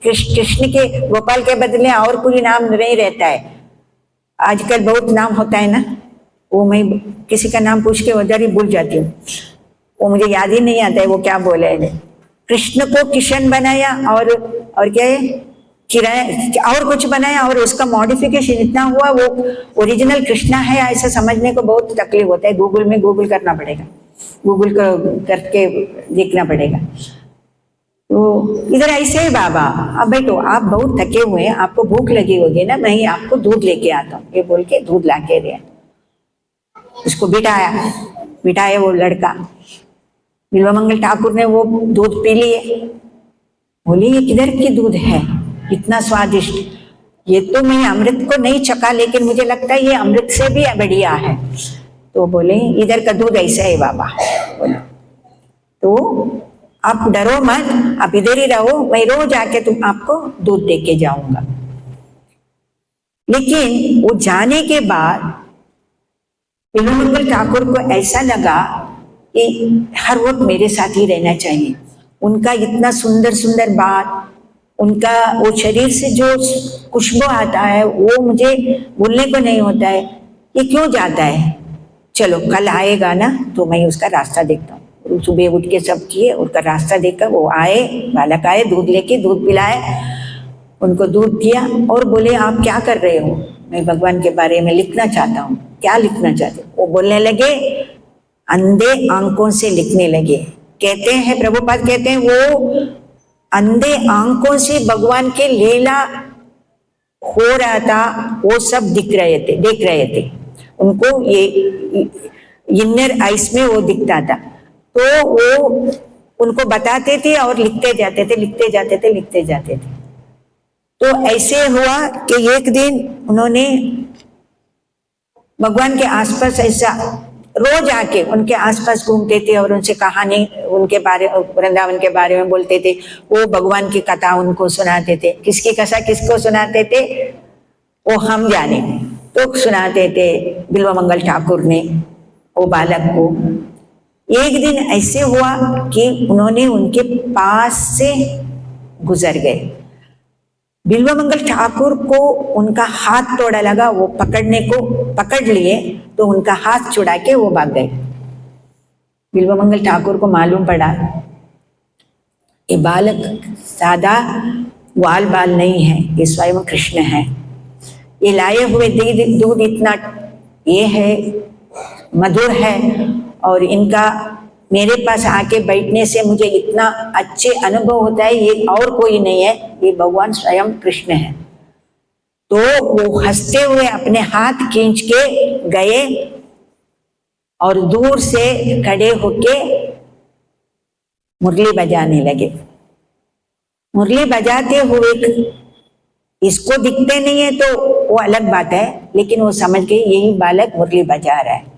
कृष्ण के, गोपाल के बदले और कोई नाम नहीं रहता है। आजकल बहुत नाम होता है ना, वो मैं किसी का नाम पूछ के उधर ही भूल जाती हूँ, वो मुझे याद ही नहीं आता है वो क्या बोले है। कृष्ण को किशन बनाया और क्या है और कुछ बनाया, और उसका मॉडिफिकेशन इतना हुआ, वो ओरिजिनल कृष्णा है ऐसा समझने को बहुत तकलीफ होता है। गूगल करना पड़ेगा, गूगल करके देखना पड़ेगा। तो इधर ऐसे ही बाबा, अब बैठो, आप बहुत थके हुए हैं, आपको भूख लगी होगी ना, मैं ही आपको दूध लेके आता हूँ, ये बोल के दूध ला के दिया। उसको बिठाया वो लड़का। बिल्वमंगल ठाकुर ने वो दूध पी लिए। बोले ये किधर की दूध है, इतना स्वादिष्ट, ये तो मैं अमृत को नहीं चखा, लेकिन मुझे लगता है ये अमृत से भी बढ़िया है। तो बोले इधर का दूध ऐसा है बाबा। बोले तो आप डरो मत, आप इधर ही रहो, मैं रोज आके तुम आपको दूध दे के जाऊंगा। लेकिन वो जाने के बाद बिल्वमंगल ठाकुर को ऐसा लगा कि हर वक्त मेरे साथ ही रहना चाहिए। उनका इतना सुंदर सुंदर बात, उनका वो शरीर से जो खुशबू आता है वो मुझे भूलने को नहीं होता है। ये क्यों जाता है, चलो कल आएगा ना तो मैं उसका रास्ता देखता हूँ। सुबह उठ के सब किए, उसका रास्ता देखकर वो आए, बालक आए, दूध लेके दूध पिलाए, उनको दूध दिया और बोले आप क्या कर रहे हो, मैं भगवान के बारे में लिखना चाहता हूँ। क्या लिखना चाहते? वो बोलने लगे, अंधे आंखों से लिखने लगे। कहते हैं प्रभुपाद कहते हैं वो अंधे आंखों से भगवान के लीला हो रहा था, वो सब देख रहे थे। उनको ये इनर आइस में वो दिखता था, तो वो उनको बताते थे और लिखते जाते थे। तो ऐसे हुआ कि एक दिन उन्होंने भगवान के आसपास ऐसा रोज आके उनके आसपास घूमते थे और उनसे कहानी, उनके बारे, वृंदावन के बारे में बोलते थे। वो भगवान की कथा उनको सुनाते थे। किसकी कथा किसको सुनाते थे वो हम जाने, तो सुनाते थे बिल्वमंगल ठाकुर ने वो बालक को। एक दिन ऐसे हुआ कि उन्होंने उनके पास से गुजर गए। बिल्वमंगल ठाकुर को उनका हाथ थोड़ा लगा, वो पकड़ लिए तो उनका हाथ छुड़ा के वो भाग गए। बिल्वमंगल ठाकुर को मालूम पड़ा ये बालक सादा ग्वाल बाल नहीं है, ये स्वयं कृष्ण है। ये लाए हुए दूध इतना ये है, मधुर है, और इनका मेरे पास आके बैठने से मुझे इतना अच्छे अनुभव होता है, ये और कोई नहीं है, ये भगवान स्वयं कृष्ण है। तो वो हंसते हुए अपने हाथ खींच के गए और दूर से खड़े होके मुरली बजाने लगे। मुरली बजाते हुए, इसको दिखते नहीं है तो वो अलग बात है, लेकिन वो समझ गए यही बालक मुरली बजा रहा है।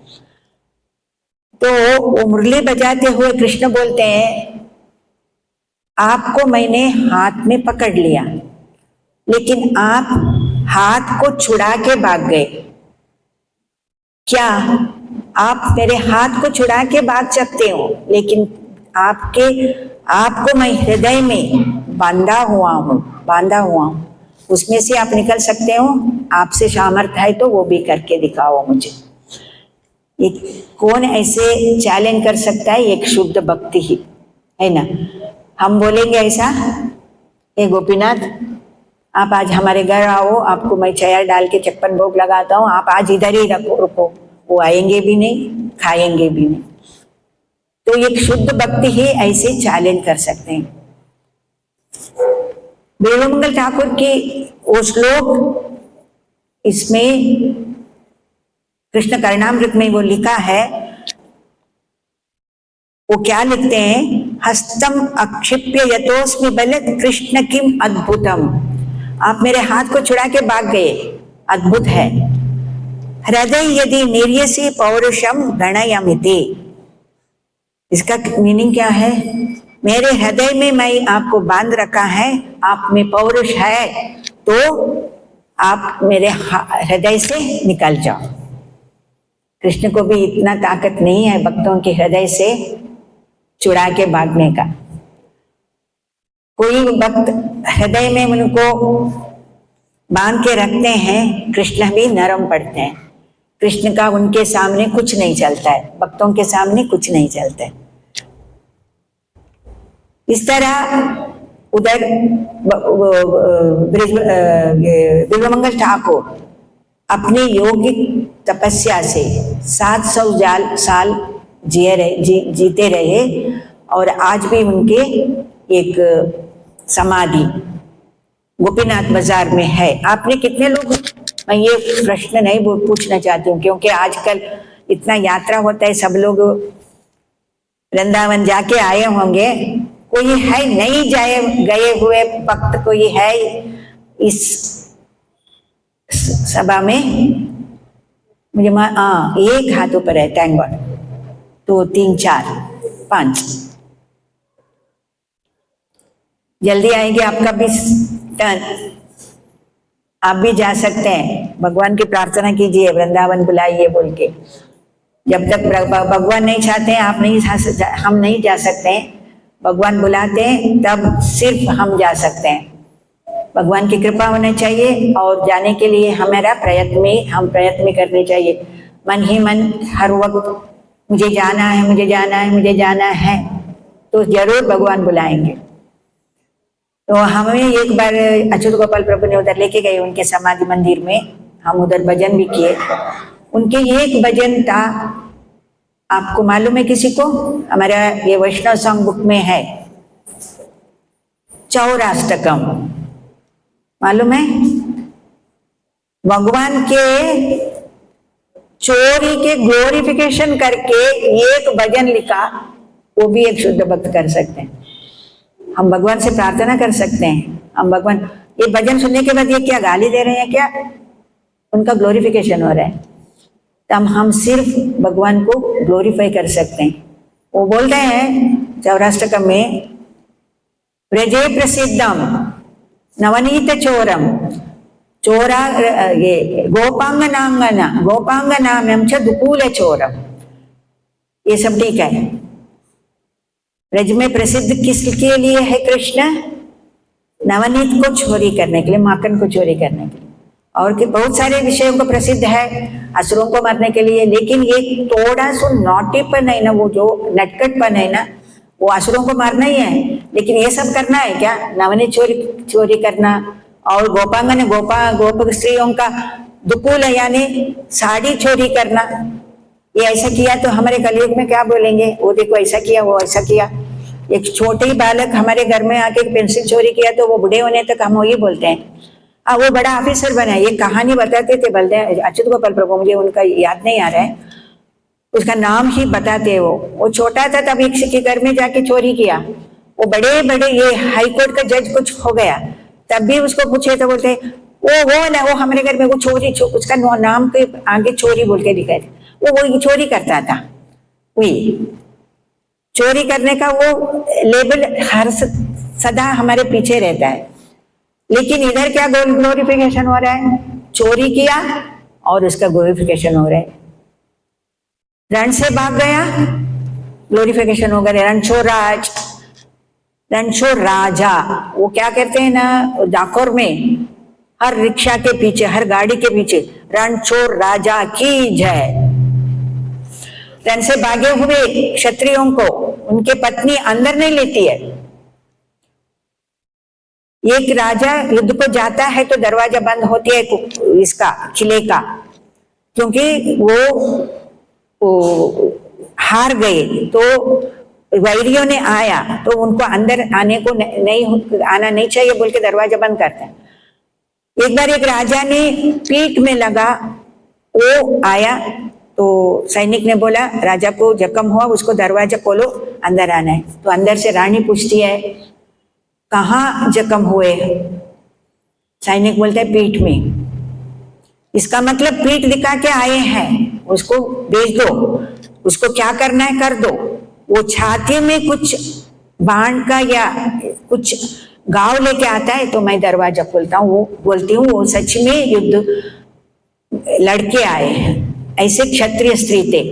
तो वो मुरली बजाते हुए कृष्ण बोलते हैं, आपको मैंने हाथ में पकड़ लिया, लेकिन आप हाथ को छुड़ा के भाग गए। क्या आप मेरे हाथ को छुड़ा के भाग सकते हो, लेकिन आपको मैं हृदय में बांधा हुआ हूँ, उसमें से आप निकल सकते हो। आपसे सामर्थ्य है तो वो भी करके दिखाओ मुझे। एक कौन ऐसे चैलेंज कर सकता है? एक शुद्ध भक्ति ही है ना। हम बोलेंगे ऐसा, ए गोपीनाथ आप आज हमारे घर आओ, आपको मैं चेयर डाल के 56 भोग लगाता हूँ, आप आज इधर ही रुको। वो आएंगे भी नहीं, खाएंगे भी नहीं। तो एक शुद्ध भक्ति ही ऐसे चैलेंज कर सकते हैं। बिल्वमंगल ठाकुर की वो श्लोक, इसमें कृष्ण कर्णामृत में वो लिखा है, वो क्या लिखते हैं, हस्तम अक्षिप्य यतोस्मि बलत कृष्ण किम अद्भुतम। आप मेरे हाथ को छुड़ा के भाग गए, अद्भुत है। हृदय यदि निर्यसि पौरुषम गणयमिति, इसका मीनिंग क्या है? मेरे हृदय में मैं आपको बांध रखा है, आप में पौरुष है तो आप मेरे हृदय से निकल जाओ। कृष्ण को भी इतना ताकत नहीं है भक्तों के हृदय से चुरा के भागने का। कोई भक्त हृदय में उनको बांध के रखते हैं, कृष्ण भी नरम पड़ते हैं। कृष्ण का उनके सामने कुछ नहीं चलता है, भक्तों के सामने कुछ नहीं चलता है। इस तरह उधर बिल्वमंगल ठाकुर अपनी योगिक तपस्या से 700 साल जीते रहे और आज भी उनके एक समाधि गोपीनाथ बाजार में है। आपने कितने लोग, मैं ये प्रश्न नहीं पूछना चाहती हूँ क्योंकि आजकल इतना यात्रा होता है, सब लोग वृंदावन जाके आए होंगे, कोई है नहीं जाए गए हुए भक्त, कोई है इस सभा में? मुझे एक हाथ ऊपर है, थैंक गॉड। 2 3 4 5 जल्दी आएंगे, आपका भी टर्न, आप भी जा सकते हैं। भगवान की प्रार्थना कीजिए, वृंदावन बुलाइए बोल के। जब तक भगवान नहीं चाहते हैं आप नहीं, हम नहीं जा सकते हैं। भगवान बुलाते हैं तब सिर्फ हम जा सकते हैं। भगवान की कृपा होनी चाहिए और जाने के लिए हमारा हम प्रयत्न करने चाहिए। मन ही मन हर वक्त मुझे जाना है, मुझे जाना है, मुझे जाना है, तो जरूर भगवान बुलाएंगे। तो हमें एक बार अच्युत गोपाल प्रभु ने उधर लेके गए उनके समाधि मंदिर में, हम उधर भजन भी किए। उनके एक भजन था, आपको मालूम है किसी को? हमारा ये वैष्णव सॉन्ग बुक में है, चौराष्टकम, मालूम है? भगवान के चोरी के ग्लोरिफिकेशन करके एक भजन लिखा, वो भी एक शुद्ध भक्त कर सकते हैं। हम भगवान से प्रार्थना कर सकते हैं। हम भगवान, ये भजन सुनने के बाद ये क्या गाली दे रहे हैं क्या? उनका ग्लोरिफिकेशन हो रहा है। तब हम सिर्फ भगवान को ग्लोरीफाई कर सकते हैं। वो बोल रहे हैं चौराष्टकम में, व्रजे प्रसिद्धम नवनीत चोरम चोरा ये गोपांगनाम च दुकूल चोरम, ये सब ठीक है। ब्रज में प्रसिद्ध किसके लिए है कृष्ण? नवनीत को चोरी करने के लिए, माखन को चोरी करने के लिए, और कि बहुत सारे विषयों को प्रसिद्ध है असुरों को मारने के लिए। लेकिन ये थोड़ा सा नॉटीपन है ना, वो जो नटखटपन है ना, वो असुरों को मारना ही है। लेकिन ये सब करना है क्या? नवनीत चोरी करना और गोपांगन गोप स्त्रियों का दुकूल यानी साड़ी चोरी करना, ये ऐसा किया तो हमारे कलयुग में क्या बोलेंगे? वो देखो ऐसा किया, वो ऐसा किया। एक छोटे ही बालक हमारे घर में आके पेंसिल चोरी किया तो वो बूढ़े होने तक हम वही बोलते हैं, वो बड़ा ऑफिसर बना। ये कहानी बताते थे, बोलते हैं अच्युत गोपाल प्रभु, मुझे उनका याद नहीं आ रहा है, उसका नाम ही बताते। वो छोटा था तब एक के घर में जाके चोरी किया। वो बड़े ये हाई कोर्ट का जज कुछ हो गया, तब भी उसको पूछे तो बोलते वो ना, वो हमारे घर में वो उसका नाम के आगे चोरी बोल के दिखाए थे, वो चोरी करता था। वही चोरी करने का वो लेबल हर सदा हमारे पीछे रहता है। लेकिन इधर क्या ग्लोरिफिकेशन हो रहा है? चोरी किया और उसका ग्लोरिफिकेशन हो रहा है। रण से भाग गया, ग्लोरिफिकेशन हो गया। रणछोड़ राजा, वो क्या कहते हैं ना डाकोर में, हर रिक्शा के पीछे, हर गाड़ी के पीछे रणछोड़ राजा की जय। रण से भागे हुए क्षत्रियों को उनके पत्नी अंदर नहीं लेती है। एक राजा युद्ध को जाता है तो दरवाजा बंद होती है इसका किले का, क्योंकि वो हार गए तो वैरियों ने आया तो उनको अंदर आने को आना नहीं चाहिए बोल के दरवाजा बंद करते हैं। एक बार एक राजा ने पीठ में लगा, वो आया तो सैनिक ने बोला राजा को जख्म हुआ, उसको दरवाजा खोलो, अंदर आना है। तो अंदर से रानी पूछती है कहाँ जख्म हुए? सैनिक बोलता है पीठ में। इसका मतलब पीठ दिखा के आए हैं, उसको भेज दो, उसको क्या करना है कर दो। वो छाती में कुछ बाण का या कुछ घाव लेके आता है तो मैं दरवाजा खोलता हूँ। वो बोलती हूँ वो सच में युद्ध लड़के आए हैं, ऐसे क्षत्रिय स्त्री थे।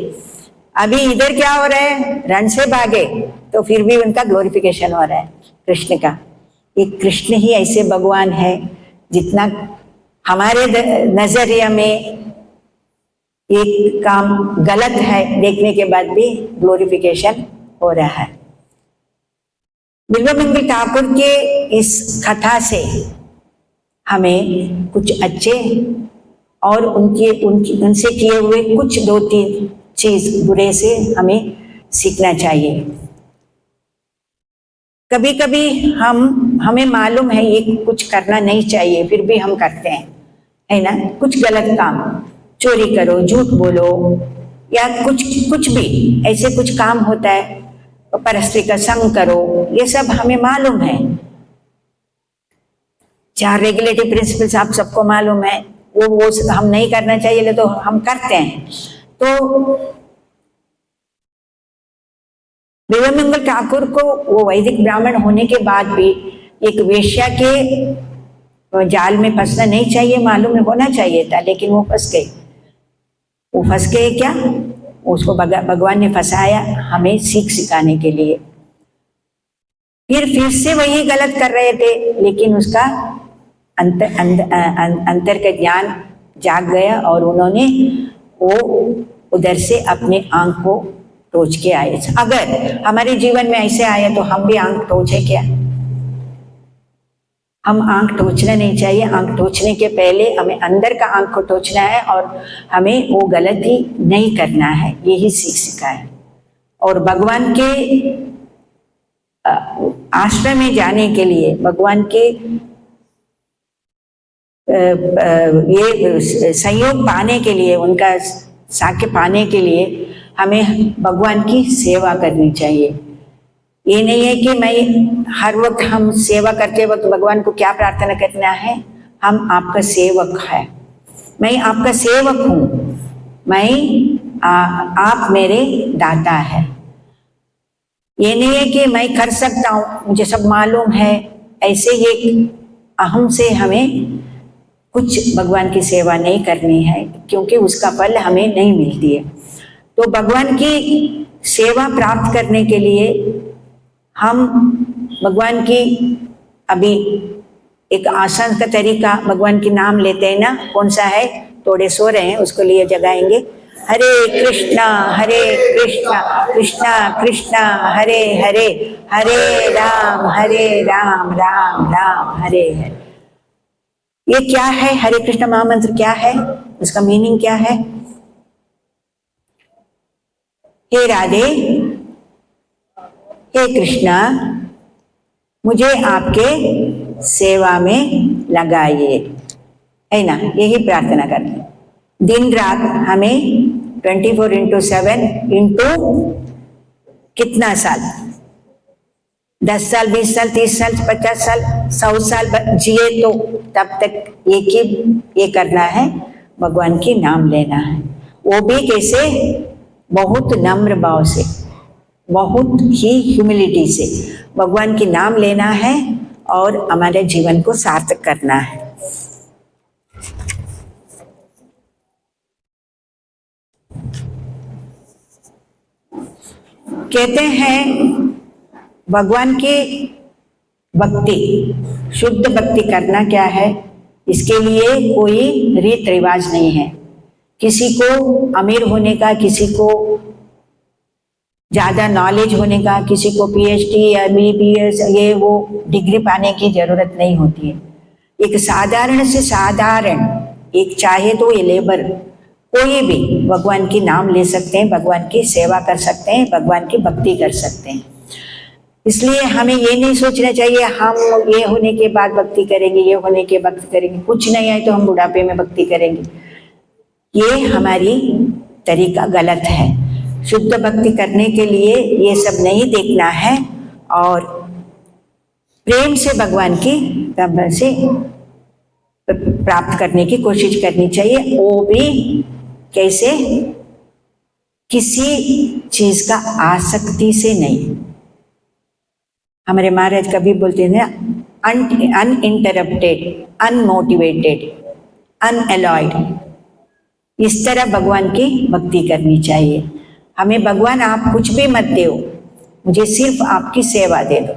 अभी इधर क्या हो रहा है? रण से भागे तो फिर भी उनका ग्लोरिफिकेशन हो रहा है कृष्ण का। ये कृष्ण ही ऐसे भगवान है, जितना हमारे नजरिया में एक काम गलत है देखने के बाद भी ग्लोरिफिकेशन हो रहा है। बिल्वमंगल ठाकुर के इस कथा से हमें कुछ अच्छे और उनसे किए हुए कुछ 2-3 चीज बुरे से हमें सीखना चाहिए। कभी कभी हमें मालूम है ये कुछ करना नहीं चाहिए, फिर भी हम करते हैं, है ना। कुछ गलत काम, चोरी करो, झूठ बोलो, या कुछ भी ऐसे कुछ काम होता है, परस्त्री का संग करो, ये सब हमें मालूम है। 4 रेगुलेटरी प्रिंसिपल्स आप सबको मालूम है, वो हम नहीं करना चाहिए तो हम करते हैं। तो बिल्वमंगल ठाकुर को वो वैदिक ब्राह्मण होने के बाद भी एक वेश्या के जाल में फंसना नहीं चाहिए, मालूम होना चाहिए था, लेकिन वो फंस गए। वो फंस गए क्या? उसको भगवान ने फंसाया हमें सीख सिखाने के लिए। फिर से वही गलत कर रहे थे, लेकिन उसका अंतर का ज्ञान जाग गया और उन्होंने वो उधर से अपने आंख को टोच के आए। अगर हमारे जीवन में ऐसे आए तो हम भी आंख टोचे क्या? हम आंख टोचना नहीं चाहिए। आंख टोचने के पहले हमें अंदर का आंख को टोचना है और हमें वो गलती नहीं करना है, यही सीख सिखाए। और भगवान के आश्रम में जाने के लिए, भगवान के ये सहयोग पाने के लिए, उनका साक्ष्य पाने के लिए हमें भगवान की सेवा करनी चाहिए। ये नहीं है कि मैं हर वक्त, हम सेवा करते वक्त भगवान को क्या प्रार्थना करना है? हम आपका सेवक है, मैं आपका सेवक हूँ, आप मेरे दाता है। ये नहीं है कि मैं कर सकता हूँ, मुझे सब मालूम है, ऐसे ही अहम से हमें कुछ भगवान की सेवा नहीं करनी है, क्योंकि उसका फल हमें नहीं मिलती है। तो भगवान की सेवा प्राप्त करने के लिए हम भगवान की, अभी एक आसान का तरीका, भगवान की नाम लेते हैं ना, कौन सा है? थोड़े सो रहे हैं, उसको लिए जगाएंगे। हरे कृष्णा कृष्णा कृष्णा हरे हरे, हरे राम राम राम हरे हरे। ये क्या है? हरे कृष्ण महामंत्र क्या है? उसका मीनिंग क्या है? हे राधे, हे कृष्णा, मुझे आपके सेवा में लगाइए, है ना। यही प्रार्थना करते दिन रात। हमें 24/7 इंटू कितना साल? 10 साल, 20 साल, 30 साल, 50 साल, 100 साल जिए तो तब तक ये करना है, भगवान की नाम लेना है। वो भी कैसे? बहुत नम्र भाव से, बहुत ही ह्यूमिलिटी से भगवान की नाम लेना है और हमारे जीवन को सार्थक करना है। कहते हैं भगवान की भक्ति, शुद्ध भक्ति करना क्या है? इसके लिए कोई रीत रिवाज नहीं है। किसी को अमीर होने का, किसी को ज्यादा नॉलेज होने का, किसी को PhD या BBS ये वो डिग्री पाने की जरूरत नहीं होती है। एक साधारण से साधारण, एक चाहे तो ये लेबर, कोई भी भगवान की नाम ले सकते हैं, भगवान की सेवा कर सकते हैं, भगवान की भक्ति कर सकते हैं। इसलिए हमें ये नहीं सोचना चाहिए हम ये होने के बाद भक्ति करेंगे, ये होने के भक्ति करेंगे, कुछ नहीं आए तो हम बुढ़ापे में भक्ति करेंगे। ये हमारी तरीका गलत है। शुद्ध भक्ति करने के लिए ये सब नहीं देखना है और प्रेम से भगवान की से प्राप्त करने की कोशिश करनी चाहिए। वो भी कैसे? किसी चीज का आसक्ति से नहीं। हमारे महाराज कभी बोलते हैं अनइंटरप्टेड, अनमोटिवेटेड, अनअलॉयड, इस तरह भगवान की भक्ति करनी चाहिए। हमें भगवान आप कुछ भी मत दो, मुझे सिर्फ आपकी सेवा दे दो।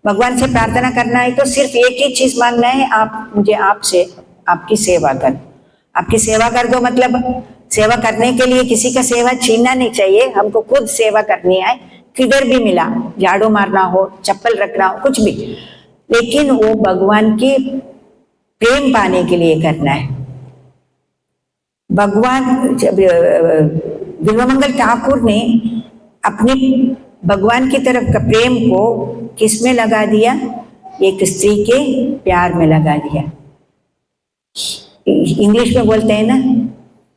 भगवान से प्रार्थना करना है तो सिर्फ एक ही चीज मांगना है, आप मुझे आपसे आपकी सेवा कर, आपकी सेवा कर दो। मतलब सेवा करने के लिए किसी का सेवा छीनना नहीं चाहिए, हमको खुद सेवा करनी है। किधर भी मिला, झाड़ू मारना हो, चप्पल रखना हो, कुछ भी, लेकिन वो भगवान की प्रेम पाने के लिए करना है। भगवान बिल्वमंगल ठाकुर ने अपनी भगवान की तरफ का प्रेम को किस में लगा दिया? एक स्त्री के प्यार में लगा दिया। इंग्लिश में बोलते हैं ना,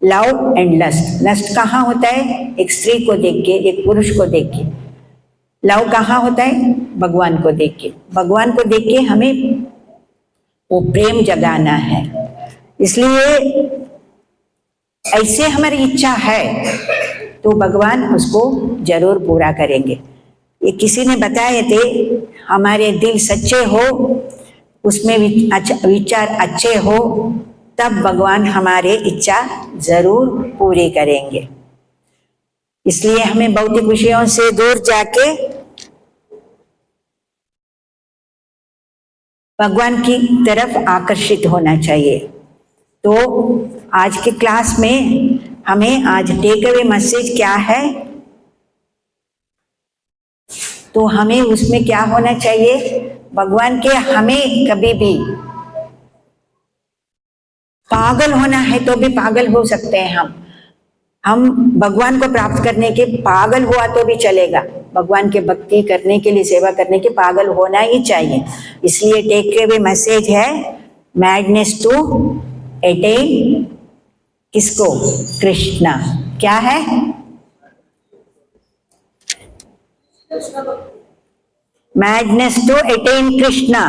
लव एंड लस्ट। लस्ट कहाँ होता है? एक स्त्री को देख के, एक पुरुष को देख के। लव कहाँ होता है? भगवान को देख के। भगवान को देख के हमें वो प्रेम जगाना है। इसलिए ऐसे हमारी इच्छा है तो भगवान उसको जरूर पूरा करेंगे। ये किसी ने बताए थे, हमारे दिल सच्चे हो, उसमें विचार अच्छे हो, तब भगवान हमारे इच्छा जरूर पूरी करेंगे। इसलिए हमें भौतिक विषयों से दूर जाके भगवान की तरफ आकर्षित होना चाहिए। तो आज के क्लास में हमें आज टेक अवे मैसेज क्या है? तो हमें उसमें क्या होना चाहिए? भगवान के, हमें कभी भी पागल होना है तो भी पागल हो सकते हैं हम भगवान को प्राप्त करने के पागल हुआ तो भी चलेगा। भगवान के भक्ति करने के लिए, सेवा करने के पागल होना ही चाहिए। इसलिए टेक अवे मैसेज है, मैडनेस टू अटेन किसको? कृष्णा। क्या है? Madness to attain Krishna.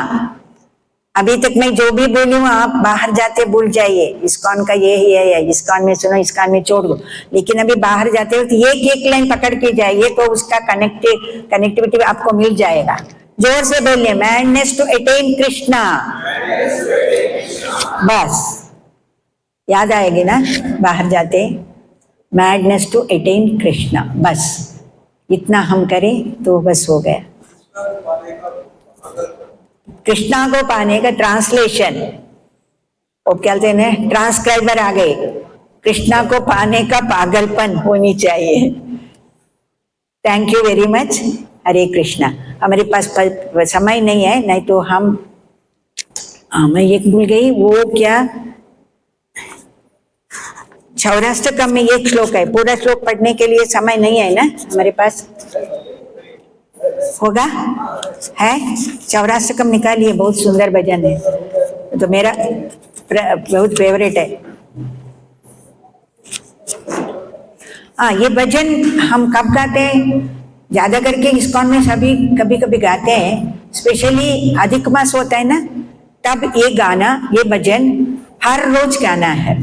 अभी तक मैं जो भी बोली हूँ आप बाहर जाते भूल जाइए। इस्कॉन का ये ही है, इस्कॉन में सुनो, इस्कॉन में छोड़ दो। लेकिन अभी बाहर जाते हो तो एक लाइन पकड़ के जाइए तो उसका कनेक्टिविटी आपको मिल जाएगा। जोर से बोलिए, मैडनेस टू अटेन कृष्णा। बस याद आएगी ना बाहर जाते, मैडनेस टू अटेन कृष्णा। बस इतना हम करें तो बस हो गया। कृष्णा को पाने का ट्रांसलेशन, वो क्या कहते हैं, ट्रांसक्राइबर आ गए। कृष्णा को पाने का पागलपन होनी चाहिए। Thank you very much. Hare Krishna. हमारे पास समय नहीं है, नहीं तो मैं एक भूल गई, वो क्या, सौराष्ट्रकम में एक श्लोक है, पूरा श्लोक पढ़ने के लिए समय नहीं है ना हमारे पास? होगा? है? सौराष्ट्रकम निकालिए, बहुत सुंदर भजन है, तो मेरा बहुत फेवरेट है। ये भजन हम कब गाते हैं? ज्यादा करके इस्कॉन में सभी कभी कभी गाते हैं, स्पेशली अधिक मास होता है ना, तब ये गाना, ये भजन हर रोज गाना है।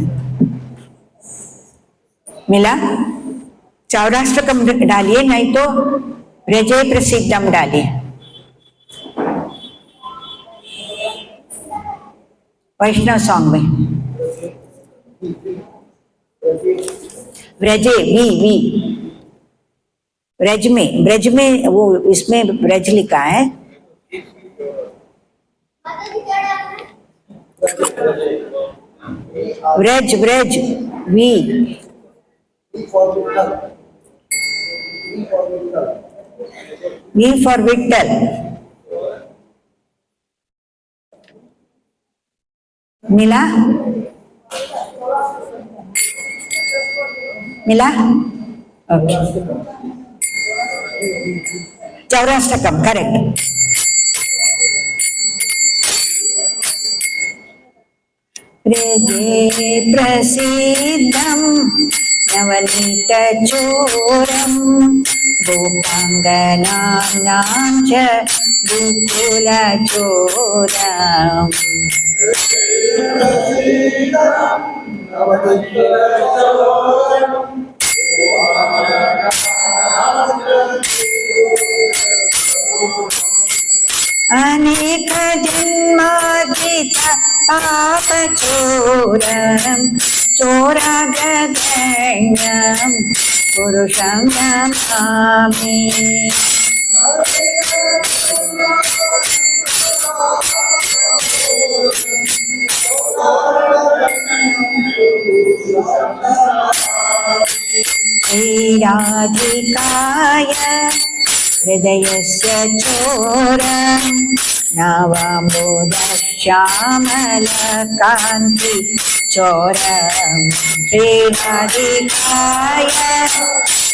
मिला? सौराष्ट्रकम डालिए, नहीं तो व्रजे प्रसिद्धम डालिए। वैष्णव सॉन्ग में व्रजे, वी ब्रज में वो, इसमें ब्रज लिखा है। Braj V for Vitthal. मिला? ओके। सौराष्ट्रकम करेक्ट। व्रजे प्रसिद्धं नवनीत चोरं गोपांगनानां च गोकुल चोरम्। अनेक जन्मार्जित पाप चोरं चोरागण्यं पुरुषं नमामि। श्रीराधिकाय हृदयस्य चोरं नवाम्बोधश्यामलकान्ति चोरं। श्रीराधिकाय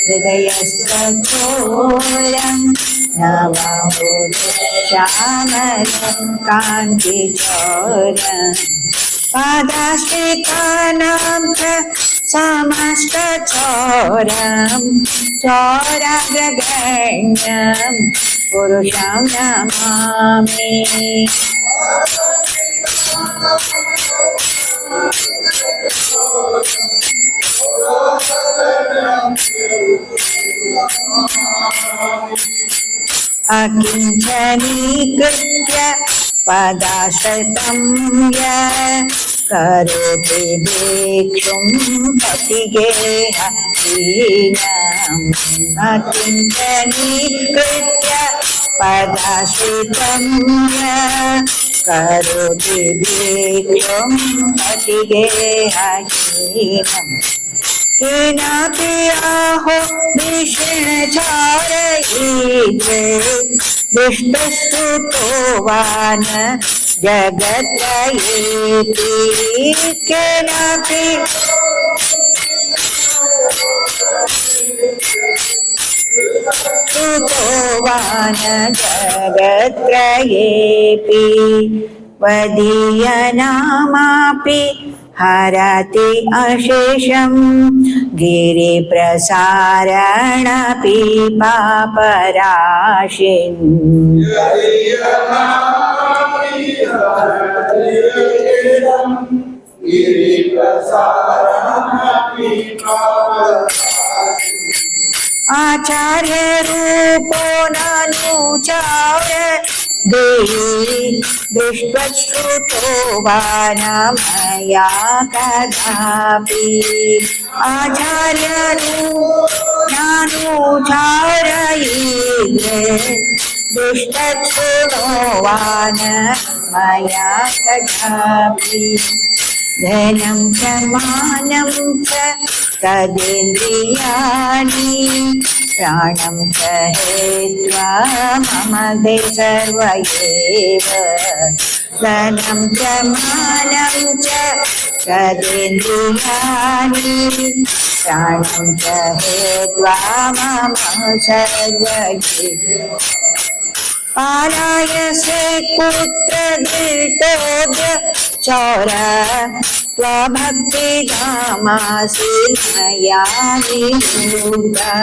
हृदयस्थघोरं नवमुदिश्यामलं कान्तिचोरम् पादाश्रितानां च समस्तचोरं चोराग्रगण्यं पुरुषं नमामि अकिञ्चनीकृत्य पदाश्रितं यः करोति भिक्षुं पतिगेहहीनम् अकिञ्चनीकृत्य पदाश्रितं यः करोति भिक्षुं पतिगेहहीनम् केनापि आहो विष्णुचारयित्रे दुष्टस्तुतो वा न जगत्रयेति केनापि स्तुतो वा न जगत्रयेऽपि वदीयनामापि हरति अशेषं गिरिप्रसारणपि पापराशिन् आचार्य रूपो नानुचार्य देहि दृष्ट्वश्रुतो वा न मया कदापि आचार्य नानुचार्यैर्ये दृष्टश्रुतो वा न मया कदापि धनं च मानं च तदेन्द्रियाणि प्राणं च हेत्वा मम ते सर्व एव धनं च मानं च तदेन्द्रियाणि प्राणं च हेत्वा मम सर्व एव पालायसे पुत्रधृतोऽद्य चौर त्वभक्तिधामासि मया विमूढा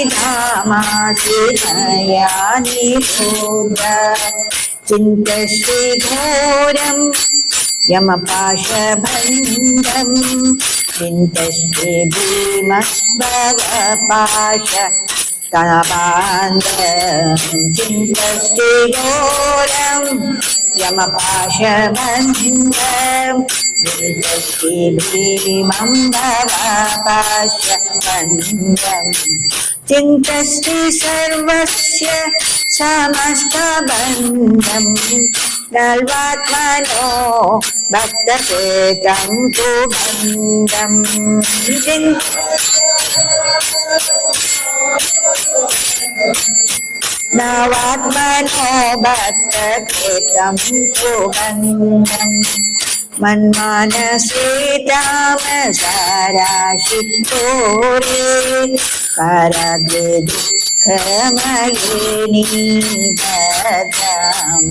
त्वभक्तिधामासि मया विमूढा चिन्तश्रीघोरं यमपाशभङ्गं चिन्तश्री भीमस्वपाश तनबान्धं चिन्तश्रीघोरं यमपाशभङ्गं चिन्तश्री भीमं भवपाशभङ्गं चिन्तश्री सर्वस्य समस्तबन्धं नल्वात्मनो भक्तपेतं तु बन्धं नवात्मनो भक्तपेतं तु बन्धं मन्मानसे तामसाराशितोरे कराग्रे दुःखमये निबद्धम्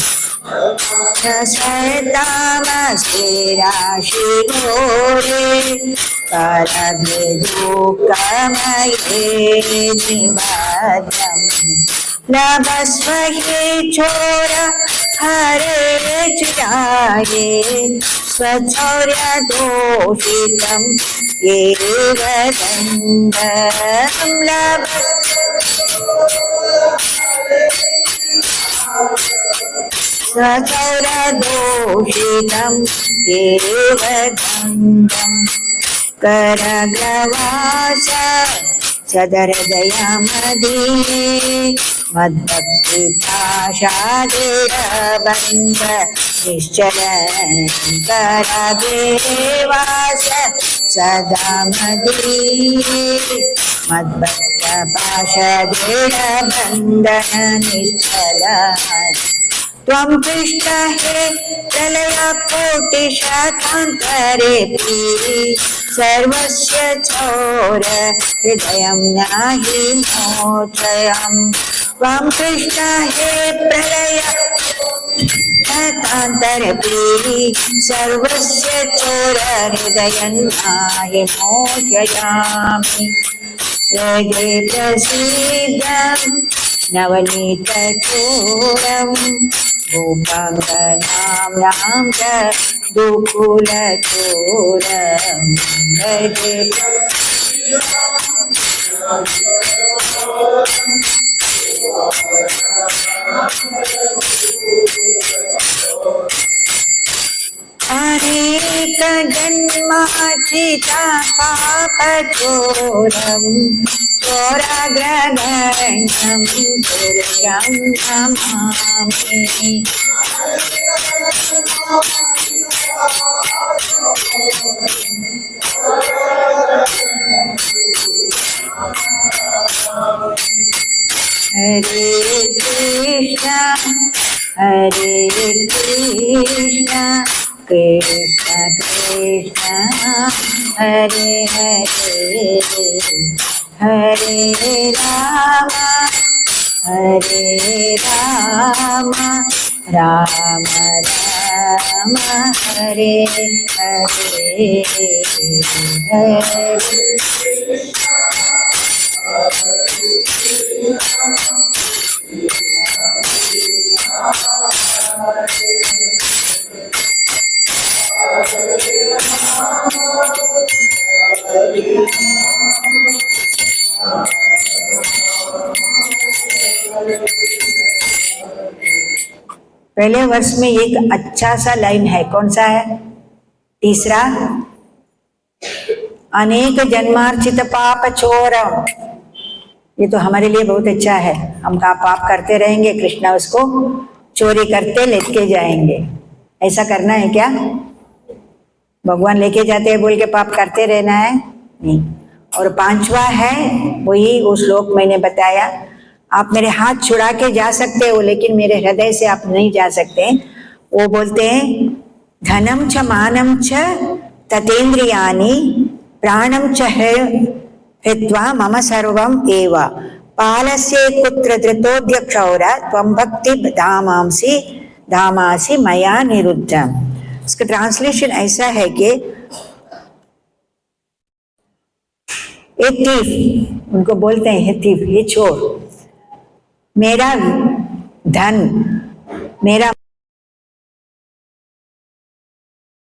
सतामसे राशिघोरे कराग्रे दुःखमये निबद्धम् नभस्व हे चोर हरे चिराये स्वचौर्यदोषितं एव दण्डं स्वचौर्यदोषितं एव दण्डं करग्रवास सदहृदयमदीये मद्भक्तिपाशादिरबन्ध निश्चलं करदेवास सदा मदीये मद्भक्तपाशदिरबन्धन निश्चलं त्वं पृष्ठ हे प्रलयकोटिशतान्तरेऽपि सर्वस्य चोर हृदयं नहि मोचयम् त्वं पृष्ठ हे प्रलयकोटिशतान्तरेऽपि सर्वस्य चोर हृदयं नहि मोचयामि हृदे प्रसीदं नवनीतचूरं गोपाङ्गनाम्नां च दुकुलचूरं हृदे अनेक जन्मार्जिता पापचोरं चोराग्रगण्यं पुरुषं नमामि हरे कृष्णा कृष्ण कृष्ण हरे हरे हरे राम राम राम हरे हरे हरे पहले वर्ष में एक अच्छा सा लाइन है, कौन सा है? तीसरा, अनेक जन्मार्जित पाप चोरम। ये तो हमारे लिए बहुत अच्छा है, हम पाप करते रहेंगे, कृष्णा उसको चोरी करते लेके जाएंगे। ऐसा करना है क्या? भगवान लेके जाते हैं बोल के पाप करते रहना है? नहीं। और पांचवा है वही वो श्लोक मैंने बताया, आप मेरे हाथ छुड़ा के जा सकते हो लेकिन मेरे हृदय से आप नहीं जा सकते। वो बोलते हैं धनम च मानम च ततेन्द्रियानि प्राणम च हित्वा मम सर्वम एव पालस्य कुत्र धृतोद्यक्षौर त्वं भक्ति धामासि मया निरुद्धम। इसका ट्रांसलेशन ऐसा है कि एक थीफ, उनको बोलते हैं थीफ, ये चोर, मेरा धन, मेरा